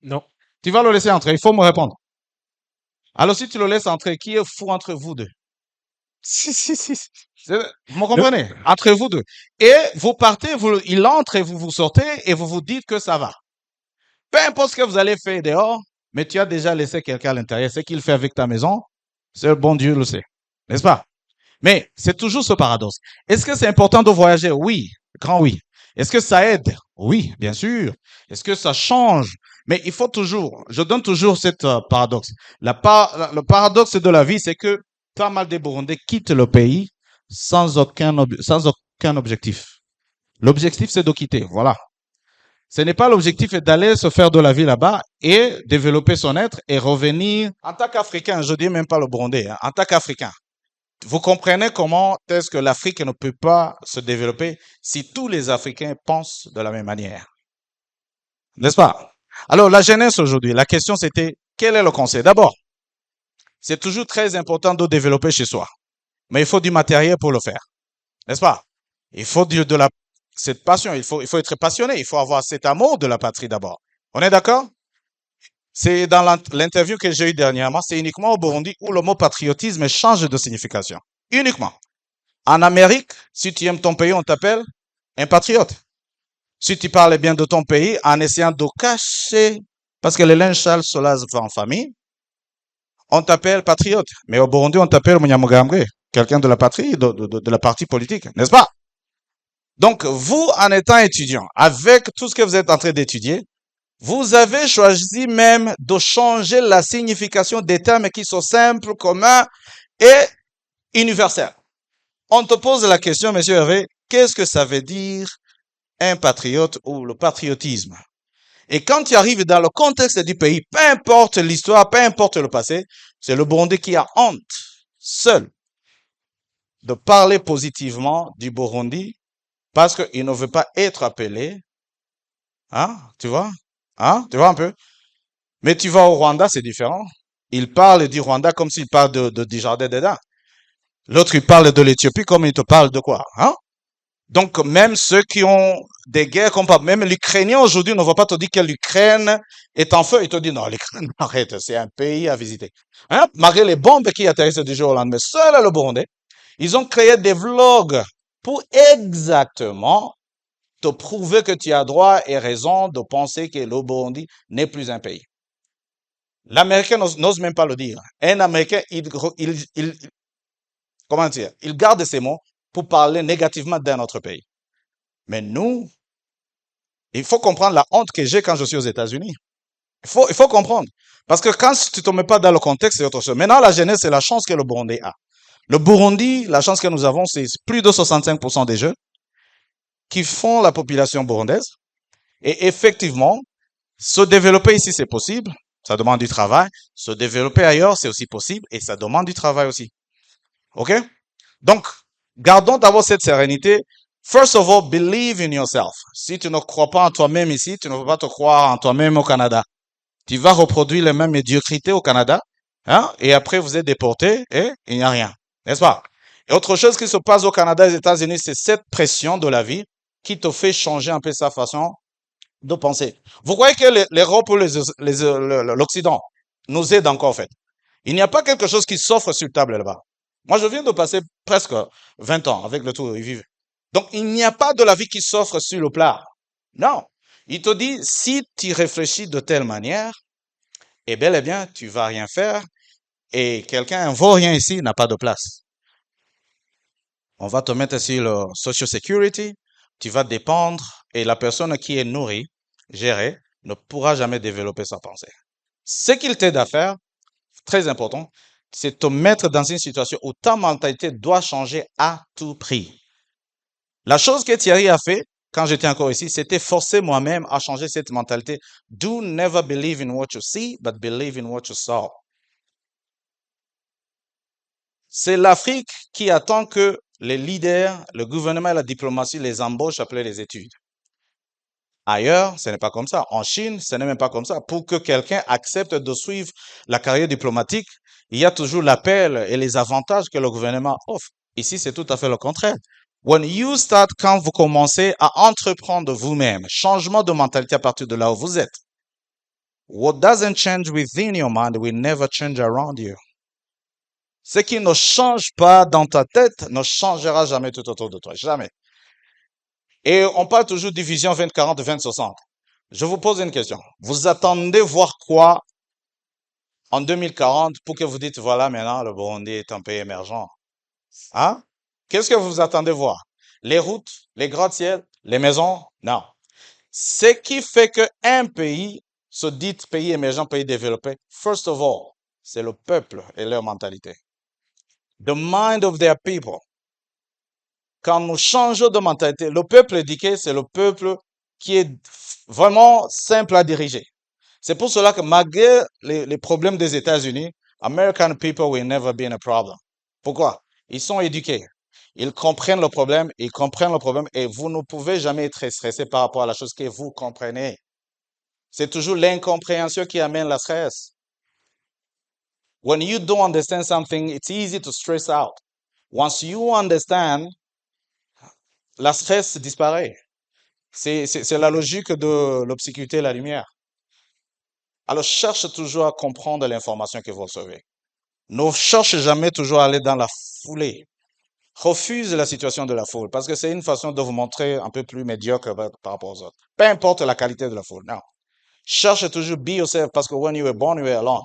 B: Non.
A: Tu vas le laisser entrer, il faut me répondre. Alors si tu le laisses entrer, qui est fou entre vous deux? Vous me comprenez? Entre vous deux. Et vous partez, il entre et vous sortez et vous vous dites que ça va. Peu importe ce que vous allez faire dehors, mais tu as déjà laissé quelqu'un à l'intérieur. Ce qu'il fait avec ta maison, c'est le bon Dieu le sait. N'est-ce pas? Mais c'est toujours ce paradoxe. Est-ce que c'est important de voyager? Oui, grand oui. Est-ce que ça aide? Oui, bien sûr. Est-ce que ça change Mais il faut toujours, je donne toujours cette paradoxe. Le paradoxe de la vie, c'est que pas mal de Burundais quittent le pays sans aucun objectif. L'objectif, c'est de quitter. Voilà. Ce n'est pas l'objectif d'aller se faire de la vie là-bas et développer son être et revenir en tant qu'Africain. Je dis même pas le Burundais, hein, en tant qu'Africain. Vous comprenez comment est-ce que l'Afrique ne peut pas se développer si tous les Africains pensent de la même manière? N'est-ce pas? Alors, la jeunesse aujourd'hui, la question c'était, quel est le conseil? D'abord, c'est toujours très important de développer chez soi. Mais il faut du matériel pour le faire. N'est-ce pas? Il faut cette passion. Il faut être passionné. Il faut avoir cet amour de la patrie d'abord. On est d'accord? C'est dans l'interview que j'ai eue dernièrement, c'est uniquement au Burundi où le mot patriotisme change de signification. Uniquement. En Amérique, si tu aimes ton pays, on t'appelle un patriote. Si tu parles bien de ton pays en essayant de cacher, parce que le linge sale se lave en famille, on t'appelle patriote. Mais au Burundi, on t'appelle Munyamugambwe, quelqu'un de la patrie, de la partie politique, n'est-ce pas? Donc, vous, en étant étudiant, avec tout ce que vous êtes en train d'étudier, vous avez choisi même de changer la signification des termes qui sont simples, communs et universels. On te pose la question, monsieur Hervé, qu'est-ce que ça veut dire un patriote ou le patriotisme? Et quand tu arrives dans le contexte du pays, peu importe l'histoire, peu importe le passé, c'est le Burundi qui a honte, seul, de parler positivement du Burundi parce qu'il ne veut pas être appelé, hein, tu vois, hein, tu vois un peu. Mais tu vas au Rwanda, c'est différent. Il parle du Rwanda comme s'il parle du jardin d'Éden. L'autre, il parle de l'Éthiopie comme il te parle de quoi, hein? Donc, même ceux qui ont des guerres, comme même l'Ukrainien aujourd'hui ne va pas te dire que l'Ukraine est en feu. Il te dit, non, l'Ukraine, arrête, c'est un pays à visiter. Hein? Malgré les bombes qui atterrissent du jour au lendemain, seul le Burundais, ils ont créé des vlogs pour exactement te prouver que tu as droit et raison de penser que le Burundi n'est plus un pays. L'Américain n'ose même pas le dire. Un Américain, comment dire, il garde ses mots pour parler négativement d'un autre pays. Mais nous, il faut comprendre la honte que j'ai quand je suis aux États-Unis. Il faut comprendre. Parce que quand tu ne te mets pas dans le contexte, c'est autre chose. Maintenant, la jeunesse, c'est la chance que le Burundi a. Le Burundi, la chance que nous avons, c'est plus de 65% des jeunes qui font la population burundaise. Et effectivement, se développer ici, c'est possible. Ça demande du travail. Se développer ailleurs, c'est aussi possible. Et ça demande du travail aussi. OK? Donc, gardons d'abord cette sérénité. First of all, believe in yourself. Si tu ne crois pas en toi-même ici, tu ne peux pas te croire en toi-même au Canada. Tu vas reproduire les mêmes médiocrités au Canada, hein, et après vous êtes déporté et il n'y a rien. N'est-ce pas? Et autre chose qui se passe au Canada et aux États-Unis, c'est cette pression de la vie qui te fait changer un peu sa façon de penser. Vous croyez que l'Europe ou l'Occident nous aide encore, en fait? Il n'y a pas quelque chose qui s'offre sur table là-bas. Moi, je viens de passer presque 20 ans avec le tour et vivre. Donc, il n'y a pas de la vie qui s'offre sur le plat. Non. Il te dit, si tu réfléchis de telle manière, eh bel et bien, tu vas rien faire et quelqu'un ne vaut rien ici, n'a pas de place. On va te mettre sur le Social Security, tu vas dépendre et la personne qui est nourrie, gérée, ne pourra jamais développer sa pensée. Ce qu'il t'aide à faire, très important, c'est te mettre dans une situation où ta mentalité doit changer à tout prix. La chose que Thierry a fait quand j'étais encore ici, c'était forcer moi-même à changer cette mentalité. Do never believe in what you see, but believe in what you saw. C'est l'Afrique qui attend que les leaders, le gouvernement et la diplomatie les embauchent après les études. Ailleurs, ce n'est pas comme ça. En Chine, ce n'est même pas comme ça. Pour que quelqu'un accepte de suivre la carrière diplomatique, il y a toujours l'appel et les avantages que le gouvernement offre. Ici, c'est tout à fait le contraire. Quand vous commencez à entreprendre vous-même, changement de mentalité à partir de là où vous êtes. What doesn't change within your mind will never change around you. Ce qui ne change pas dans ta tête ne changera jamais tout autour de toi. Jamais. Et on parle toujours de vision 2040, 2060. Je vous pose une question. Vous attendez voir quoi en 2040 pour que vous dites, voilà, maintenant, le Burundi est un pays émergent? Hein? Qu'est-ce que vous attendez voir? Les routes, les gratte-ciels, les maisons? Non. Ce qui fait qu'un pays ce dit pays émergent, pays développé, first of all, c'est le peuple et leur mentalité. The mind of their people. Quand nous changeons de mentalité, le peuple éduqué, c'est le peuple qui est vraiment simple à diriger. C'est pour cela que malgré les problèmes des États-Unis, American people will never be in a problem. Pourquoi? Ils sont éduqués. Ils comprennent le problème, et vous ne pouvez jamais être stressé par rapport à la chose que vous comprenez. C'est toujours l'incompréhension qui amène la stress. When you don't understand something, it's easy to stress out. Once you understand, la stress disparaît. C'est la logique de l'obscurité et la lumière. Alors, cherche toujours à comprendre l'information que vous recevez. Ne cherche jamais toujours à aller dans la foulée. Refuse la situation de la foule parce que c'est une façon de vous montrer un peu plus médiocre par rapport aux autres. Peu importe la qualité de la foule. Non. Cherche toujours be yourself parce que when you were born, you were alone.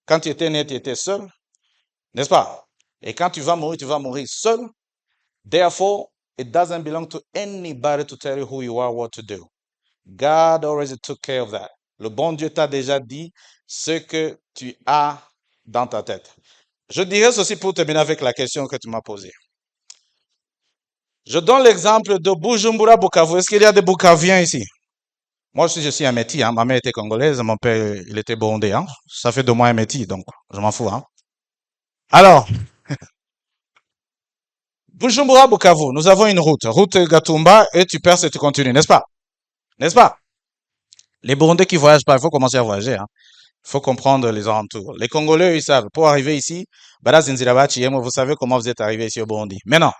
A: Quand tu étais né, tu étais seul. N'est-ce pas? Et quand tu vas mourir seul. Therefore, it doesn't belong to anybody to tell you who you are, what to do. God already took care of that. Le bon Dieu t'a déjà dit ce que tu as dans ta tête. Je dirais ceci pour terminer avec la question que tu m'as posée. Je donne l'exemple de Bujumbura, Bukavu. Est-ce qu'il y a des Bukaviens ici? Moi aussi, je suis un Métis. Hein. Ma mère était congolaise, mon père, il était burundais. Hein. Ça fait de moi un Métis, donc je m'en fous. Hein. Alors, Bujumbura, Bukavu, nous avons une route Gatumba, et tu perces et tu continues, n'est-ce pas? N'est-ce pas? Les Burundais qui voyagent pas, il faut commencer à voyager. Hein. Il faut comprendre les alentours. Les Congolais, ils savent. Pour arriver ici, vous savez comment vous êtes arrivé ici au Burundi. Maintenant,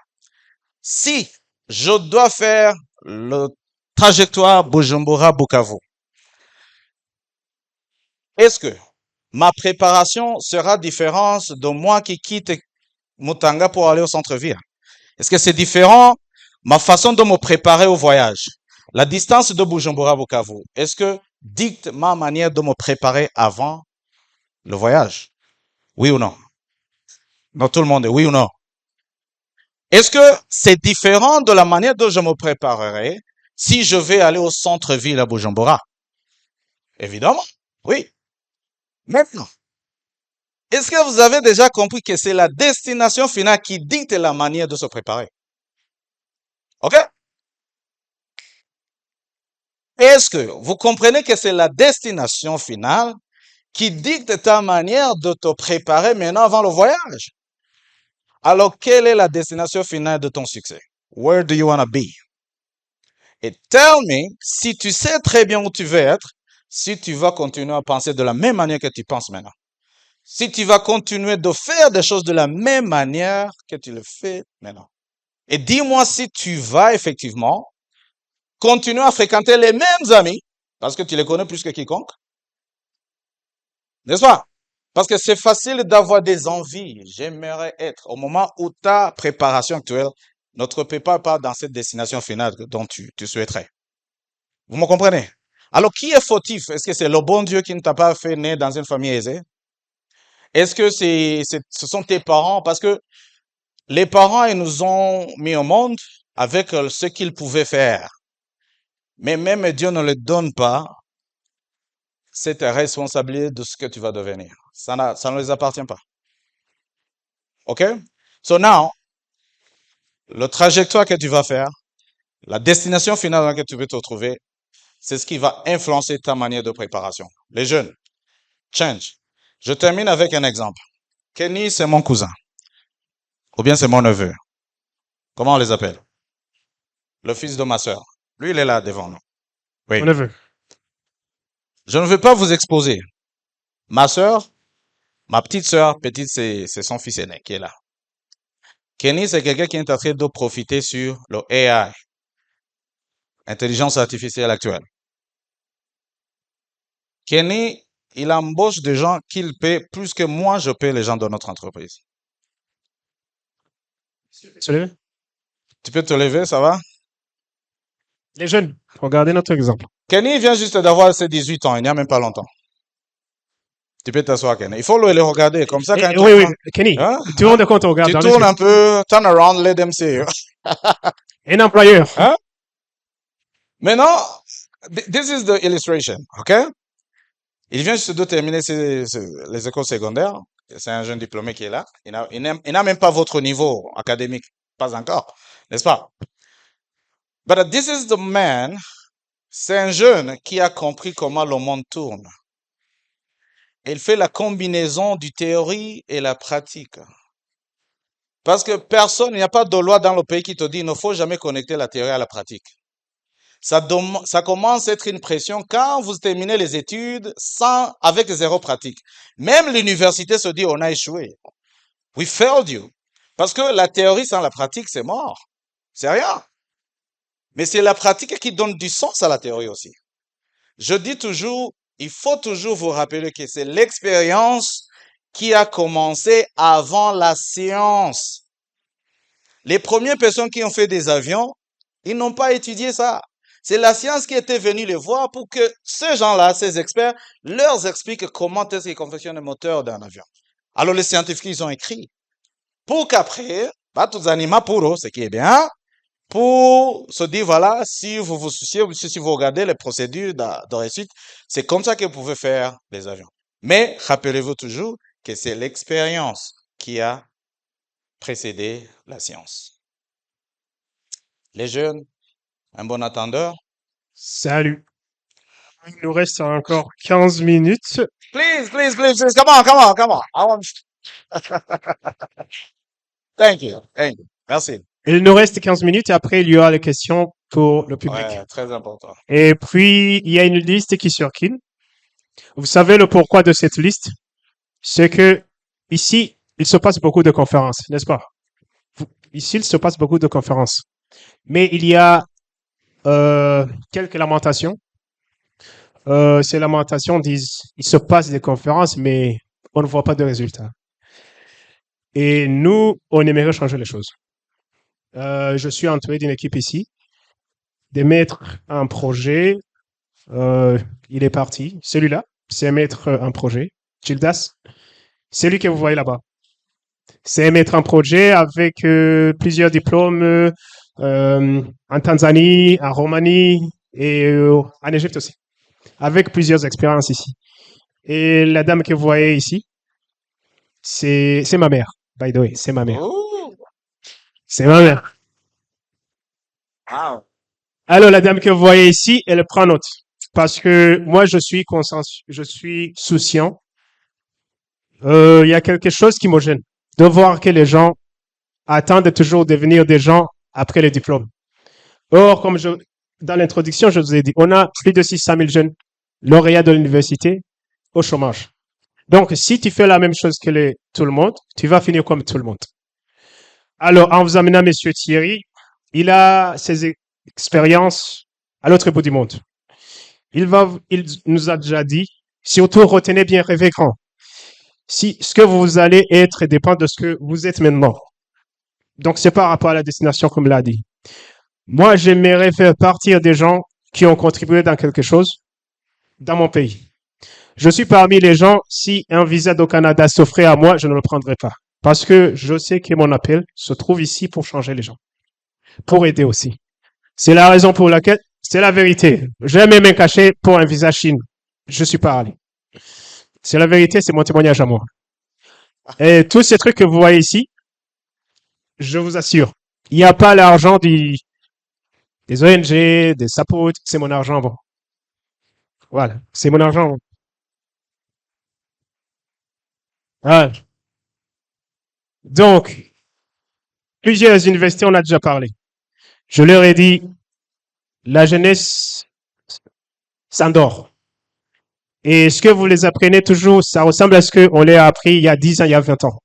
A: si je dois faire le trajectoire Bujumbura-Bukavu, est-ce que ma préparation sera différente de moi qui quitte Mutanga pour aller au centre-ville? Est-ce que c'est différent ma façon de me préparer au voyage? La distance de Bujumbura-Bukavu, est-ce que dicte ma manière de me préparer avant le voyage? Oui ou non? Non, tout le monde est oui ou non? Est-ce que c'est différent de la manière dont je me préparerai si je vais aller au centre-ville à Bujumbura? Évidemment, oui. Maintenant, est-ce que vous avez déjà compris que c'est la destination finale qui dicte la manière de se préparer? OK? Est-ce que vous comprenez que c'est la destination finale qui dicte ta manière de te préparer maintenant avant le voyage? Alors, quelle est la destination finale de ton succès? Where do you want to be? Et tell me si tu sais très bien où tu veux être, si tu vas continuer à penser de la même manière que tu penses maintenant. Si tu vas continuer de faire des choses de la même manière que tu le fais maintenant. Et dis-moi si tu vas effectivement continuer à fréquenter les mêmes amis, parce que tu les connais plus que quiconque. N'est-ce pas? Parce que c'est facile d'avoir des envies. J'aimerais être au moment où ta préparation actuelle ne te prépare pas dans cette destination finale dont tu souhaiterais. Vous me comprenez? Alors, qui est fautif? Est-ce que c'est le bon Dieu qui ne t'a pas fait naître dans une famille aisée? Est-ce que ce sont tes parents? Parce que les parents, ils nous ont mis au monde avec ce qu'ils pouvaient faire. Mais même Dieu ne le donne pas cette responsabilité de ce que tu vas devenir. Ça ne les appartient pas. OK? So now, le trajectoire que tu vas faire, la destination finale dans laquelle tu veux te retrouver, c'est ce qui va influencer ta manière de préparation. Les jeunes, change. Je termine avec un exemple. Kenny, c'est mon cousin. Ou bien c'est mon neveu. Comment on les appelle? Le fils de ma sœur. Lui, il est là devant nous. Oui.
B: Mon neveu.
A: Je ne veux pas vous exposer. Ma sœur, ma petite sœur, petite, c'est son fils aîné qui est là. Kenny, c'est quelqu'un qui est en train de profiter sur le AI, intelligence artificielle actuelle. Kenny, il embauche des gens qu'il paie plus que moi, je paie les gens de notre entreprise.
B: Se lever.
A: Tu peux te lever, ça va?
B: Les jeunes, regardez notre exemple.
A: Kenny vient juste d'avoir ses 18 ans, il n'y a même pas longtemps. Tu peux t'asseoir, Kenny. Il faut le regarder, comme ça quand
B: Oui, Kenny,
A: hein?
B: tu te rends compte, on regarde
A: Tu
B: dans les
A: tournes
B: yeux.
A: un peu, turn around, let them see you.
B: Un employeur.
A: Hein? Maintenant, this is the illustration, okay? Il vient juste de terminer les écoles secondaires. C'est un jeune diplômé qui est là. Il n'a même pas votre niveau académique. Pas encore. N'est-ce pas? But this is the man. C'est un jeune qui a compris comment le monde tourne. Il fait la combinaison du théorie et la pratique. Parce que personne, il n'y a pas de loi dans le pays qui te dit il ne faut jamais connecter la théorie à la pratique. Ça commence à être une pression quand vous terminez les études avec zéro pratique. Même l'université se dit on a échoué. We failed you. Parce que la théorie sans la pratique, c'est mort. C'est rien. Mais c'est la pratique qui donne du sens à la théorie aussi. Je dis toujours, il faut toujours vous rappeler que c'est l'expérience qui a commencé avant la science. Les premières personnes qui ont fait des avions, ils n'ont pas étudié ça. C'est la science qui était venue les voir pour que ces gens-là, ces experts, leur expliquent comment est-ce qu'ils confectionnent le moteur d'un avion. Alors les scientifiques, ils ont écrit. Pour qu'après, pas tous les animaux pour eux, ce qui est bien, pour se dire, voilà, si vous vous souciez, si vous regardez les procédures de réussite, c'est comme ça que vous pouvez faire les avions. Mais rappelez-vous toujours que c'est l'expérience qui a précédé la science. Les jeunes, un bon attendeur.
B: Salut. Il nous reste encore 15 minutes.
A: Please, please, please, please, come on, come on, come on. Thank you, thank you. Merci.
B: Il nous reste 15 minutes et après, il y aura les questions pour le public.
A: Ouais, très important.
B: Et puis, il y a une liste qui circule. Vous savez le pourquoi de cette liste? C'est que ici, il se passe beaucoup de conférences, n'est-ce pas? Ici, il se passe beaucoup de conférences. Mais il y a quelques lamentations. Ces lamentations disent, il se passe des conférences, mais on ne voit pas de résultats. Et nous, on aimerait changer les choses. Je suis entouré d'une équipe ici, de mettre un projet. Il est parti. Celui-là, c'est mettre un projet. Gildas, c'est lui que vous voyez là-bas. C'est mettre un projet avec plusieurs diplômes en Tanzanie, en Roumanie et en Égypte aussi, avec plusieurs expériences ici. Et la dame que vous voyez ici, c'est ma mère. By the way, c'est ma mère.
A: Ooh,
B: C'est ma mère.
A: wow.
B: Alors la dame que vous voyez ici, elle prend note parce que moi je suis souciant. Il y a quelque chose qui me gêne de voir que les gens attendent de toujours devenir des gens après les diplômes. Or, dans l'introduction, je vous ai dit, on a plus de 600 000 jeunes lauréats de l'université au chômage. Donc, si tu fais la même chose que tout le monde, tu vas finir comme tout le monde. Alors, en vous amenant Monsieur Thierry, il a ses expériences à l'autre bout du monde. Il nous a déjà dit, surtout retenez bien, rêvez grand. Si ce que vous allez être dépend de ce que vous êtes maintenant. Donc, c'est par rapport à la destination, comme l'a dit. Moi, j'aimerais faire partir des gens qui ont contribué dans quelque chose dans mon pays. Je suis parmi les gens, si un visa au Canada s'offrait à moi, je ne le prendrais pas. Parce que je sais que mon appel se trouve ici pour changer les gens. Pour aider aussi. C'est la raison pour laquelle, c'est la vérité. J'ai même un cachet pour un visa Chine. Je suis pas allé. C'est la vérité, c'est mon témoignage à moi. Et tous ces trucs que vous voyez ici, je vous assure, il n'y a pas l'argent des ONG, des SAPOT, c'est mon argent bon. Voilà, c'est mon argent bon. Ah. Donc, plusieurs universités, on a déjà parlé. Je leur ai dit, la jeunesse s'endort. Et ce que vous les apprenez toujours, ça ressemble à ce qu'on les a appris il y a 10 ans, il y a 20 ans.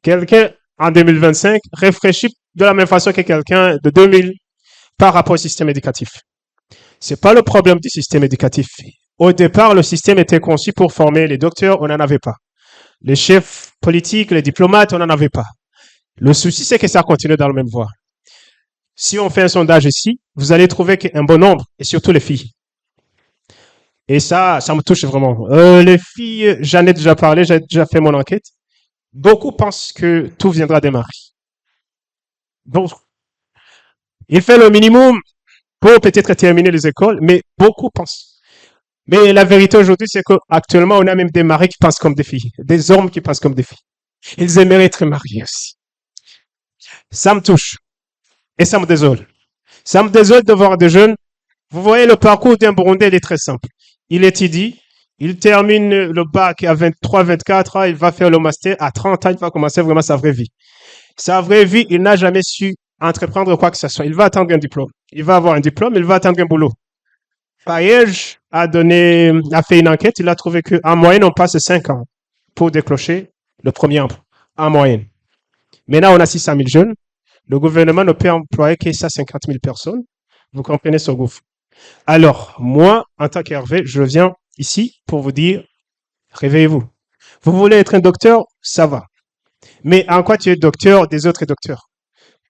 B: Quelqu'un, en 2025, réfléchit de la même façon que quelqu'un de 2000 par rapport au système éducatif. C'est pas le problème du système éducatif. Au départ, le système était conçu pour former les docteurs, on n'en avait pas. Les chefs politiques, les diplomates, on n'en avait pas. Le souci, c'est que ça continue dans la même voie. Si on fait un sondage ici, vous allez trouver qu'un bon nombre, et surtout les filles. Et ça me touche vraiment. Les filles, j'en ai déjà parlé, j'ai déjà fait mon enquête. Beaucoup pensent que tout viendra des maris. Donc, il fait le minimum pour peut-être terminer les écoles, mais beaucoup pensent. Mais la vérité aujourd'hui, c'est qu'actuellement, on a même des maris qui pensent comme des filles, des hommes qui pensent comme des filles. Ils aimeraient être mariés aussi. Ça me touche et ça me désole. Ça me désole de voir des jeunes. Vous voyez, le parcours d'un Burundais, il est très simple. Il étudie, il termine le bac à 23, 24 ans, il va faire le master. À 30 ans, il va commencer vraiment sa vraie vie. Sa vraie vie, il n'a jamais su entreprendre quoi que ce soit. Il va attendre un diplôme. Il va avoir un diplôme, il va attendre un boulot. Paillage a fait une enquête, il a trouvé qu'en moyenne, on passe 5 ans pour décrocher le premier emploi. En moyenne. Maintenant, on a 600 000 jeunes. Le gouvernement ne peut employer que 150 000 personnes. Vous comprenez ce gouffre. Alors, moi, en tant qu'Hervé, je viens ici pour vous dire, réveillez-vous. Vous voulez être un docteur, ça va. Mais en quoi tu es docteur des autres docteurs?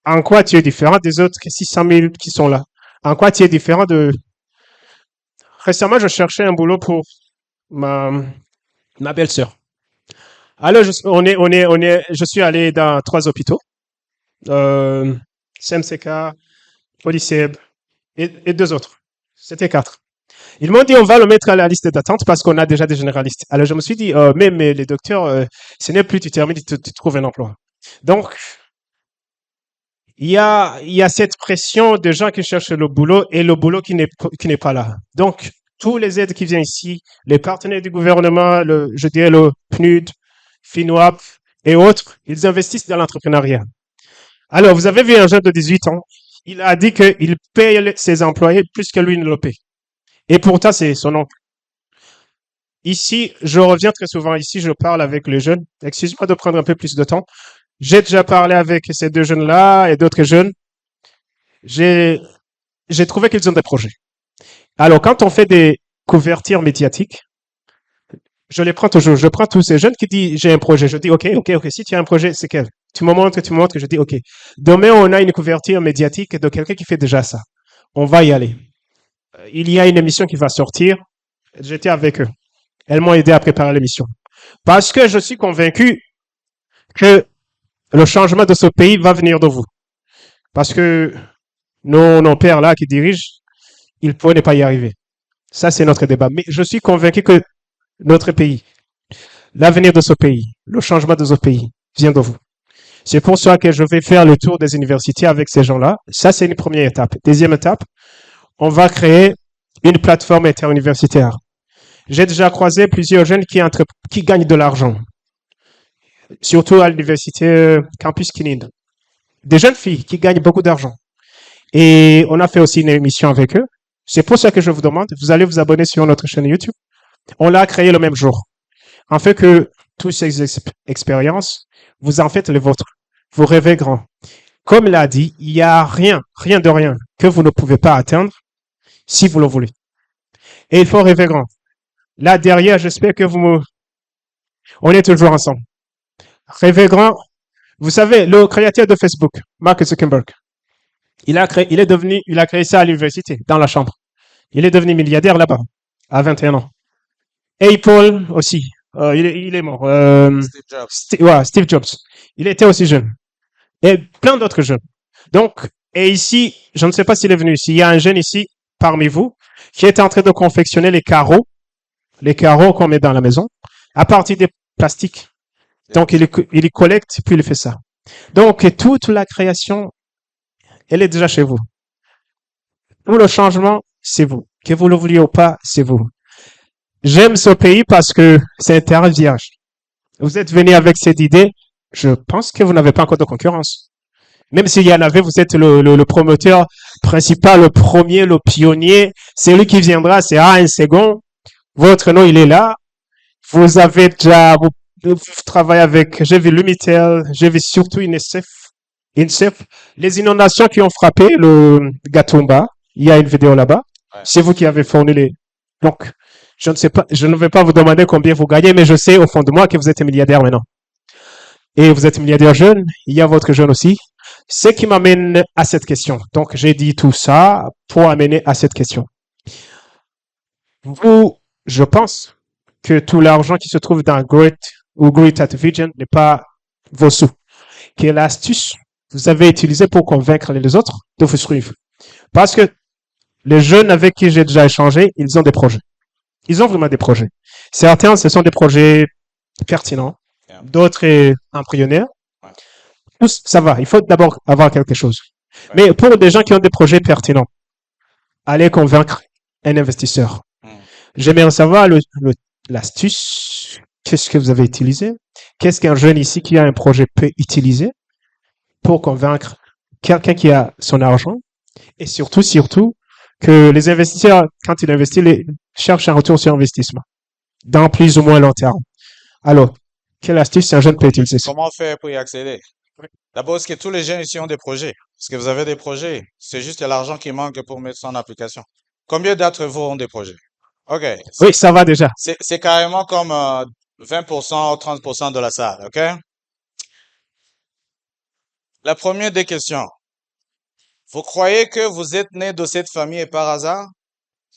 B: En quoi tu es différent des autres 600 000 qui sont là? En quoi tu es différent de... Récemment, je cherchais un boulot pour ma, ma belle-sœur. Alors, je suis allé dans 3 hôpitaux. CMCK, Polyceb et 2 autres. C'était 4. Ils m'ont dit, on va le mettre à la liste d'attente parce qu'on a déjà des généralistes. Alors, je me suis dit, mais les docteurs, ce n'est plus tu termines, tu trouves un emploi. Donc, il y a cette pression de gens qui cherchent le boulot et le boulot qui n'est pas là. Donc, tous les aides qui viennent ici, les partenaires du gouvernement, je dirais le PNUD, FINWAP et autres, ils investissent dans l'entrepreneuriat. Alors, vous avez vu un jeune de 18 ans, il a dit qu'il paye ses employés plus que lui ne le paye. Et pourtant, c'est son oncle. Ici, je reviens très souvent ici, je parle avec les jeunes. Excuse-moi de prendre un peu plus de temps. J'ai déjà parlé avec ces 2 jeunes-là et d'autres jeunes. J'ai trouvé qu'ils ont des projets. Alors, quand on fait des couvertures médiatiques, je les prends toujours. Je prends tous ces jeunes qui disent, j'ai un projet. Je dis, OK, si tu as un projet, c'est quel? Tu me montres, je dis, OK. Demain, on a une couverture médiatique de quelqu'un qui fait déjà ça. On va y aller. Il y a une émission qui va sortir. J'étais avec eux. Elles m'ont aidé à préparer l'émission. Parce que je suis convaincu que le changement de ce pays va venir de vous. Parce que nos pères là qui dirigent, ils pourraient ne pas y arriver. Ça, c'est notre débat. Mais je suis convaincu que notre pays, l'avenir de ce pays, le changement de ce pays vient de vous. C'est pour ça que je vais faire le tour des universités avec ces gens-là. Ça, c'est une première étape. Deuxième étape, on va créer une plateforme interuniversitaire. J'ai déjà croisé plusieurs jeunes qui gagnent de l'argent, surtout à l'université Campus Kinid. Des jeunes filles qui gagnent beaucoup d'argent. Et on a fait aussi une émission avec eux. C'est pour ça que je vous demande, vous allez vous abonner sur notre chaîne YouTube. On l'a créé le même jour. En fait que toutes ces expériences, vous en faites les vôtres. Vous rêvez grand. Comme l'a dit, il n'y a rien de rien que vous ne pouvez pas atteindre si vous le voulez. Et il faut rêver grand. Là derrière, j'espère que on est toujours ensemble. Rêvez grand. Vous savez, le créateur de Facebook, Mark Zuckerberg, il a créé ça à l'université, dans la chambre. Il est devenu milliardaire là-bas, à 21 ans. Apple aussi, il est mort. Steve Jobs. Il était aussi jeune. Et plein d'autres jeunes. Donc, et ici, je ne sais pas s'il est venu ici, il y a un jeune ici, parmi vous, qui est en train de confectionner les carreaux qu'on met dans la maison, à partir des plastiques. Donc, il les collecte, puis il fait ça. Donc, toute la création, elle est déjà chez vous. Tout le changement, c'est vous. Que vous le vouliez ou pas, c'est vous. J'aime ce pays parce que c'est un terrain vierge. Vous êtes venu avec cette idée, je pense que vous n'avez pas encore de concurrence. Même s'il y en avait, vous êtes le promoteur principal, le premier, le pionnier. C'est lui qui viendra, c'est un second. Votre nom, il est là. Vous avez déjà, vous travaillez avec, j'ai vu Lumitel, j'ai vu surtout INSEF. Les inondations qui ont frappé le Gatumba, il y a une vidéo là-bas. Ouais. C'est vous qui avez fourni les. Donc, je ne sais pas, je ne vais pas vous demander combien vous gagnez, mais je sais au fond de moi que vous êtes milliardaire maintenant. Et vous êtes milliardaire jeune, il y a votre jeune aussi. Ce qui m'amène à cette question. Donc, j'ai dit tout ça pour amener à cette question. Vous, je pense que tout l'argent qui se trouve dans Great at Vision n'est pas vos sous. Quelle astuce vous avez utilisée pour convaincre les autres de vous suivre? Parce que les jeunes avec qui j'ai déjà échangé, ils ont des projets. Ils ont vraiment des projets. Certains, ce sont des projets pertinents.
A: Yeah.
B: D'autres est embryonnaires.
A: Ouais.
B: Tous, ça va. Il faut d'abord avoir quelque chose.
A: Ouais.
B: Mais pour des gens qui ont des projets pertinents, allez convaincre un investisseur. J'aimerais savoir l'astuce. Qu'est-ce que vous avez utilisé? Qu'est-ce qu'un jeune ici qui a un projet peut utiliser pour convaincre quelqu'un qui a son argent? Et surtout, que les investisseurs, quand ils investissent, cherchent un retour sur investissement dans plus ou moins long terme. Alors, quelle astuce un jeune peut utiliser?
A: Comment faire pour y accéder? D'abord, est-ce que tous les jeunes ici ont des projets? Est-ce que vous avez des projets? C'est juste l'argent qui manque pour mettre ça en application. Combien d'entre vous ont des projets? OK.
B: Oui, ça va déjà.
A: C'est carrément comme 20% ou 30% de la salle, OK? La première des questions. Vous croyez que vous êtes né de cette famille par hasard?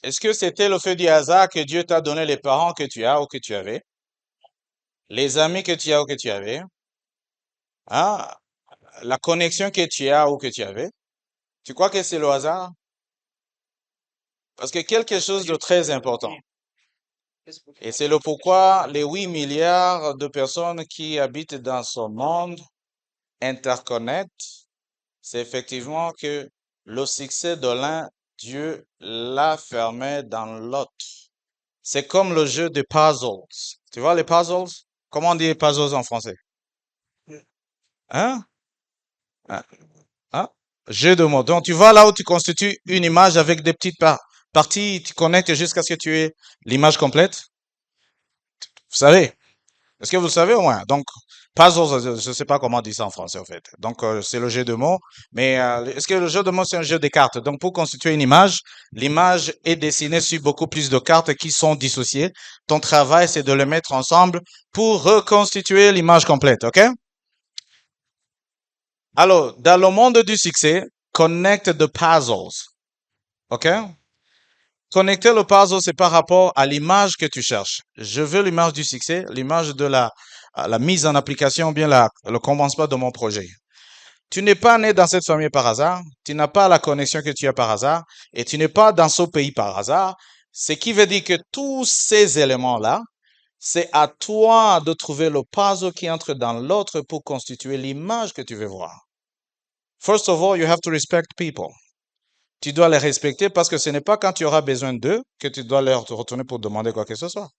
A: Est-ce que c'était le fait du hasard que Dieu t'a donné les parents que tu as ou que tu avais? Les amis que tu as ou que tu avais? Hein? La connexion que tu as ou que tu avais? Tu crois que c'est le hasard? Parce que quelque chose de très important. Et c'est le pourquoi les 8 milliards de personnes qui habitent dans ce monde interconnectent, c'est effectivement que le succès de l'un, Dieu l'a fermé dans l'autre. C'est comme le jeu de puzzles. Tu vois les puzzles? Comment on dit puzzles en français? Hein? Hein? Hein? Jeu de mots. Donc, tu vois là où tu constitues une image avec des petites parties, tu connectes jusqu'à ce que tu aies l'image complète. Vous savez? Est-ce que vous le savez au moins? Donc, puzzles, je ne sais pas comment on dit ça en français, en fait. Donc, c'est le jeu de mots. Mais est-ce que le jeu de mots, c'est un jeu de cartes? Donc, pour constituer une image, l'image est dessinée sur beaucoup plus de cartes qui sont dissociées. Ton travail, c'est de les mettre ensemble pour reconstituer l'image complète, OK? Alors, dans le monde du succès, connect the puzzles, OK? Connecter le puzzle, c'est par rapport à l'image que tu cherches. Je veux l'image du succès, l'image de la mise en application, bien le commencement de mon projet. Tu n'es pas né dans cette famille par hasard, tu n'as pas la connexion que tu as par hasard, et tu n'es pas dans ce pays par hasard, ce qui veut dire que tous ces éléments-là, c'est à toi de trouver le puzzle qui entre dans l'autre pour constituer l'image que tu veux voir. First of all, you have to respect people. Tu dois les respecter parce que ce n'est pas quand tu auras besoin d'eux que tu dois leur retourner pour demander quoi que ce soit.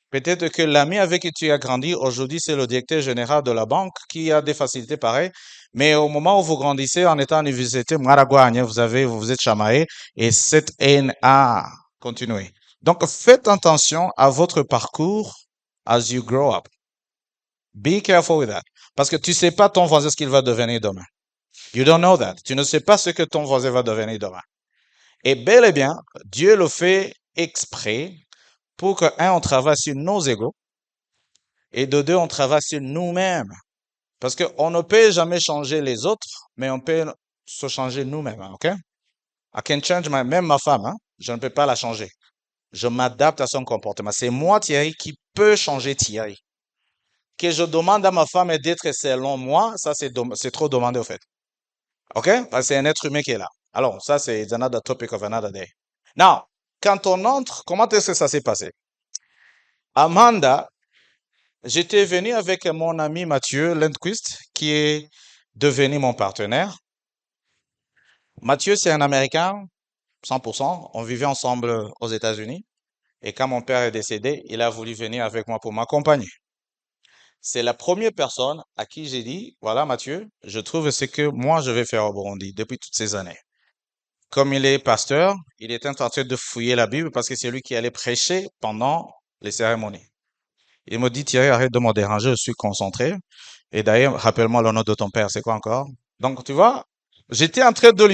A: Peut-être que l'ami avec qui tu as grandi aujourd'hui, c'est le directeur général de la banque qui a des facilités pareilles. Mais au moment où vous grandissez en étant à l'université, vous vous êtes chamaillé et cette haine a continué. Donc, faites attention à votre parcours as you grow up. Be careful with that. Parce que tu sais pas ton voisin ce qu'il va devenir demain. You don't know that. Tu ne sais pas ce que ton voisin va devenir demain. Et bel et bien, Dieu le fait exprès pour que, un, on travaille sur nos égos et de deux, on travaille sur nous-mêmes. Parce qu'on ne peut jamais changer les autres, mais on peut se changer nous-mêmes, OK? I can change même ma femme, hein? Je ne peux pas la changer. Je m'adapte à son comportement. C'est moi, Thierry, qui peux changer Thierry. Que je demande à ma femme d'être selon moi, ça c'est trop demandé au fait. OK? Parce que c'est un être humain qui est là. Alors, ça c'est another topic of another day. Now, quand on entre, comment est-ce que ça s'est passé? Amanda, j'étais venu avec mon ami Mathieu Lindquist, qui est devenu mon partenaire. Mathieu, c'est un Américain, 100%. On vivait ensemble aux États-Unis. Et quand mon père est décédé, il a voulu venir avec moi pour m'accompagner. C'est la première personne à qui j'ai dit, voilà Mathieu, je trouve ce que moi je vais faire au Burundi depuis toutes ces années. Comme il est pasteur, il est en train de fouiller la Bible parce que c'est lui qui allait prêcher pendant les cérémonies. Il me dit, Thierry, arrête de me déranger, je suis concentré. Et d'ailleurs, rappelle-moi le nom de ton père, c'est quoi encore? Donc, tu vois, j'étais en train de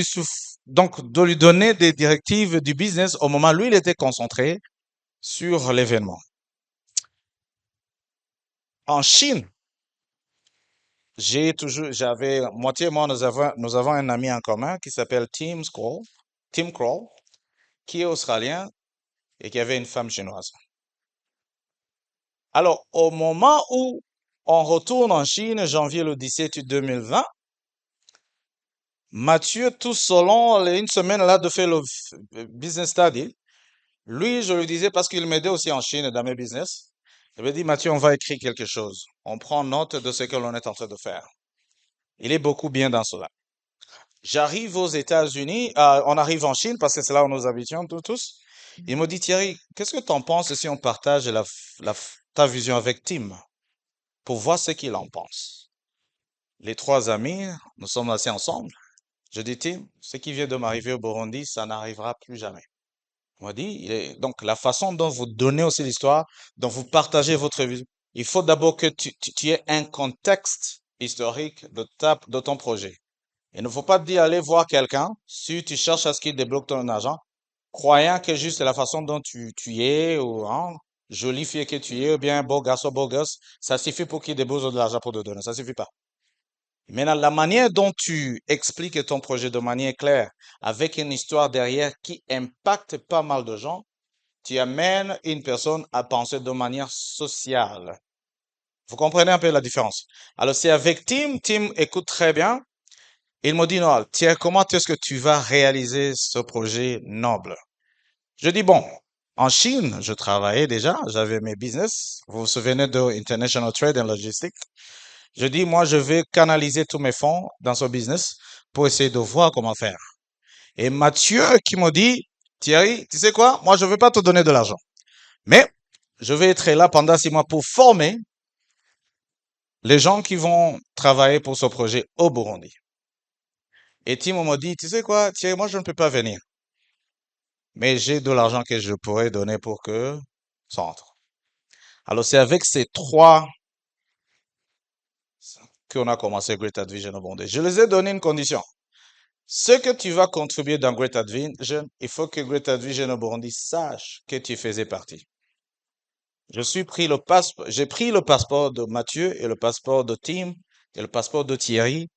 A: de lui donner des directives du business au moment où lui, il était concentré sur l'événement. En Chine, j'avais, moitié moi, nous avons un ami en commun qui s'appelle Tim Kroll, qui est australien et qui avait une femme chinoise. Alors, au moment où on retourne en Chine, janvier le 17 2020, Mathieu, tout selon une semaine là de faire le business study, Lui, je lui disais parce qu'il m'aidait aussi en Chine dans mes business. Je lui ai dit, Mathieu, on va écrire quelque chose. On prend note de ce que l'on est en train de faire. Il est beaucoup bien dans cela. J'arrive aux États-Unis, on arrive en Chine parce que c'est là où nous habitions tous. Il me dit, Thierry, qu'est-ce que tu en penses si on partage ta vision avec Tim pour voir ce qu'il en pense? Les trois amis, nous sommes assis ensemble. Je dis, Tim, ce qui vient de m'arriver au Burundi, ça n'arrivera plus jamais. On m'a dit, donc la façon dont vous donnez aussi l'histoire, dont vous partagez votre vision, il faut d'abord que tu aies un contexte historique de ton projet. Il ne faut pas te dire, allez voir quelqu'un, si tu cherches à ce qu'il débloque ton argent, croyant que juste la façon dont tu es, ou hein, jolie fille que tu es, ou bien beau garçon, beau gosse, ça suffit pour qu'il débloque de l'argent pour te donner. Ça suffit pas. Maintenant, la manière dont tu expliques ton projet de manière claire, avec une histoire derrière qui impacte pas mal de gens, tu amènes une personne à penser de manière sociale. Vous comprenez un peu la différence? Alors, c'est avec Tim. Tim écoute très bien. Il me dit, Noël, tiens, comment est-ce que tu vas réaliser ce projet noble? Je dis, bon, en Chine, je travaillais déjà, j'avais mes business. Vous vous souvenez de International Trade and Logistics? Je dis, moi, je vais canaliser tous mes fonds dans ce business pour essayer de voir comment faire. Et Mathieu qui me dit, Thierry, tu sais quoi? Moi, je ne vais pas te donner de l'argent. Mais je vais être là pendant 6 mois pour former les gens qui vont travailler pour ce projet au Burundi. Et Tim m'a dit, tu sais quoi, Thierry, moi, je ne peux pas venir. Mais j'ai de l'argent que je pourrais donner pour que ça entre. Alors, c'est avec ces trois qu'on a commencé Great Vision au Burundi. Je les ai donné une condition. Ce que tu vas contribuer dans Great Vision, il faut que Great Vision au Burundi sache que tu faisais partie. J'ai pris le passeport de Mathieu et le passeport de Tim et le passeport de Thierry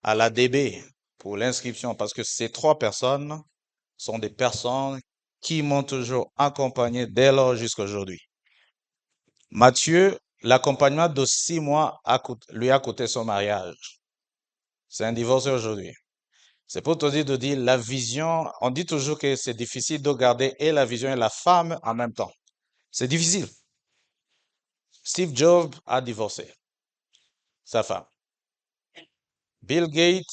A: à l'ADB pour l'inscription parce que ces trois personnes sont des personnes qui m'ont toujours accompagné dès lors jusqu'à aujourd'hui. Mathieu, l'accompagnement de 6 mois lui a coûté son mariage. C'est un divorce aujourd'hui. C'est pour te dire de dire la vision. On dit toujours que c'est difficile de garder et la vision et la femme en même temps. C'est difficile. Steve Jobs a divorcé sa femme. Bill Gates,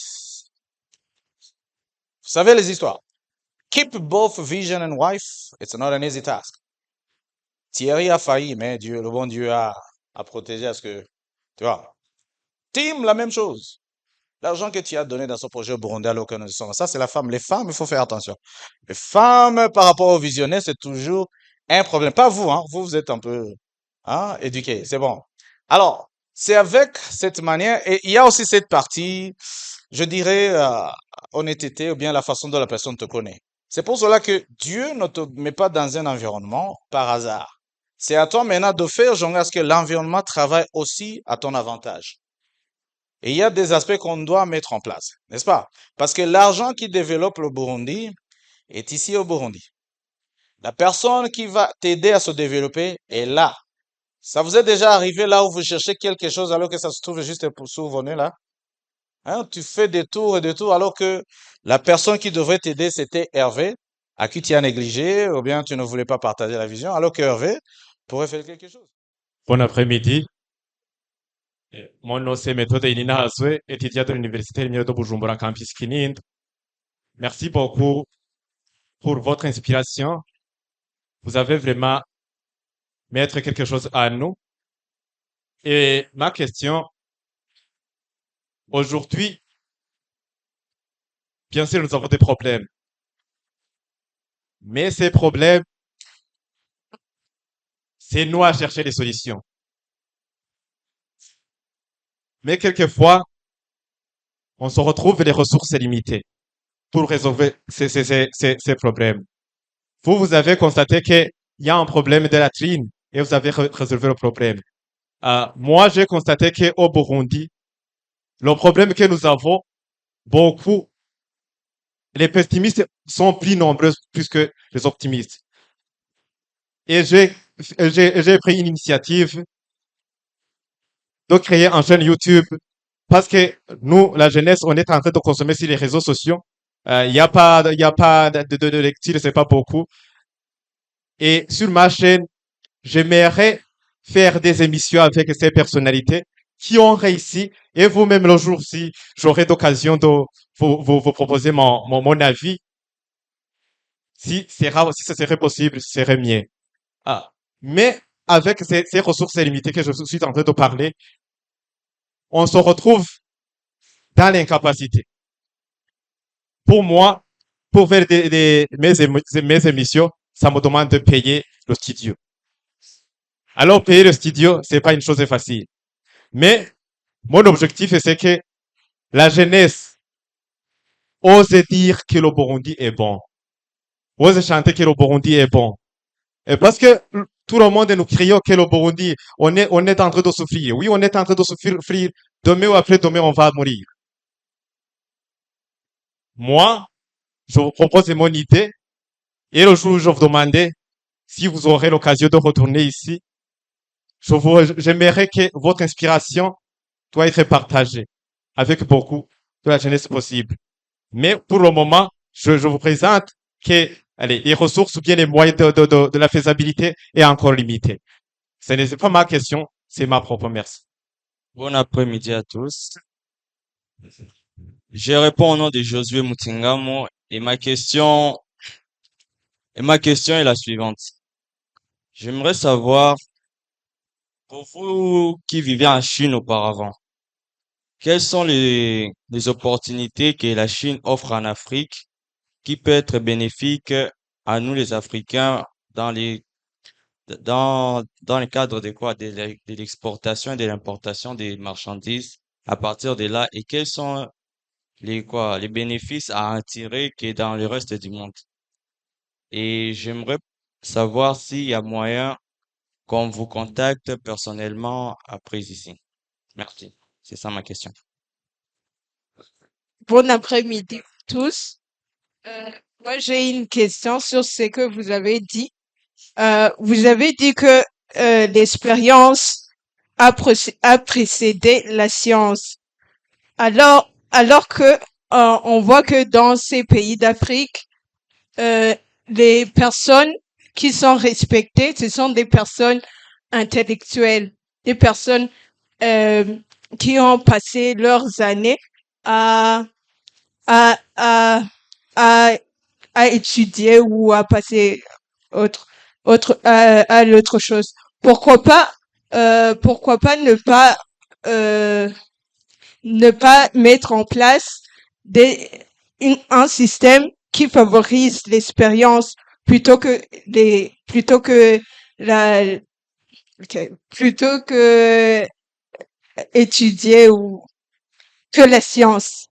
A: vous savez les histoires. Keep both vision and wife, it's not an easy task. Thierry a failli, mais Dieu, le bon Dieu a protégé à ce que, tu vois. Tim, la même chose. L'argent que tu as donné dans ce projet au Burundi à l'aucun ça c'est la femme. Les femmes, il faut faire attention. Les femmes, par rapport aux visionnaires, c'est toujours un problème. Pas vous, hein. Vous êtes un peu, hein, éduqués. C'est bon. Alors, c'est avec cette manière, et il y a aussi cette partie, je dirais, honnêteté ou bien la façon dont la personne te connaît. C'est pour cela que Dieu ne te met pas dans un environnement par hasard. C'est à toi maintenant de faire, genre, à ce que l'environnement travaille aussi à ton avantage. Et il y a des aspects qu'on doit mettre en place, n'est-ce pas? Parce que l'argent qui développe le Burundi est ici au Burundi. La personne qui va t'aider à se développer est là. Ça vous est déjà arrivé là où vous cherchez quelque chose alors que ça se trouve juste sous vos nez là? Hein, tu fais des tours et des tours alors que la personne qui devrait t'aider c'était Hervé, à qui tu as négligé ou bien tu ne voulais pas partager la vision alors que Hervé pourrait faire quelque chose.
C: Bon après-midi. Mon nom c'est Méthode Inina Azwe, étudiant de l'Université de Bujumbura Campus Kinindo. Merci beaucoup pour votre inspiration. Vous avez vraiment mettre quelque chose à nous. Et ma question, aujourd'hui, bien sûr, nous avons des problèmes. Mais ces problèmes, c'est nous à chercher des solutions. Mais quelquefois, on se retrouve les ressources limitées pour résoudre ces problèmes. Vous avez constaté qu'il y a un problème de latrine et vous avez résolu le problème. Moi, j'ai constaté qu'au Burundi, le problème que nous avons, beaucoup, les pessimistes sont plus nombreux plus que les optimistes. Et j'ai pris une initiative de créer une chaîne YouTube parce que nous, la jeunesse, on est en train de consommer sur les réseaux sociaux. Il y a pas de lecture, c'est pas beaucoup. Et sur ma chaîne, j'aimerais faire des émissions avec ces personnalités qui ont réussi. Et vous-même, le jour, si j'aurai l'occasion de vous proposer mon avis, si ce serait possible, ce serait mieux. Ah. Mais avec ces ressources limitées que je suis en train de parler, on se retrouve dans l'incapacité. Pour moi, pour faire mes émissions, ça me demande de payer le studio. Alors, payer le studio, c'est pas une chose facile. Mais mon objectif, c'est que la jeunesse ose dire que le Burundi est bon. Ose chanter que le Burundi est bon. Et parce que tout le monde nous crions que le Burundi, on est en train de souffrir. Oui, on est en train de souffrir. Demain ou après-demain, on va mourir. Moi, je vous propose mon idée. Et le jour où je vous demandais si vous aurez l'occasion de retourner ici, j'aimerais que votre inspiration doit être partagée avec beaucoup de la jeunesse possible. Mais pour le moment, je vous présente que allez, les ressources ou bien les moyens de la faisabilité est encore limité. Ce n'est pas ma question, c'est ma propre. Merci.
D: Bon après-midi à tous. Je réponds au nom de Josué Mutingamo et ma question est la suivante. J'aimerais savoir, pour vous qui vivez en Chine auparavant, quelles sont les opportunités que la Chine offre en Afrique qui peut être bénéfique à nous les Africains dans le cadre de quoi? De l'exportation et de l'importation des marchandises à partir de là et quels sont les bénéfices à en tirer que dans le reste du monde. Et j'aimerais savoir s'il y a moyen qu'on vous contacte personnellement après ici. Merci. C'est ça ma question.
E: Bon après-midi tous. Moi, j'ai une question sur ce que vous avez dit. Vous avez dit que l'expérience a précédé la science. Alors que on voit que dans ces pays d'Afrique, les personnes qui sont respectées, ce sont des personnes intellectuelles, des personnes qui ont passé leurs années à à à à, à étudier ou à passer à l'autre chose. Pourquoi pas euh, ne pas mettre en place un système qui favorise l'expérience plutôt que la plutôt que étudier ou que la science.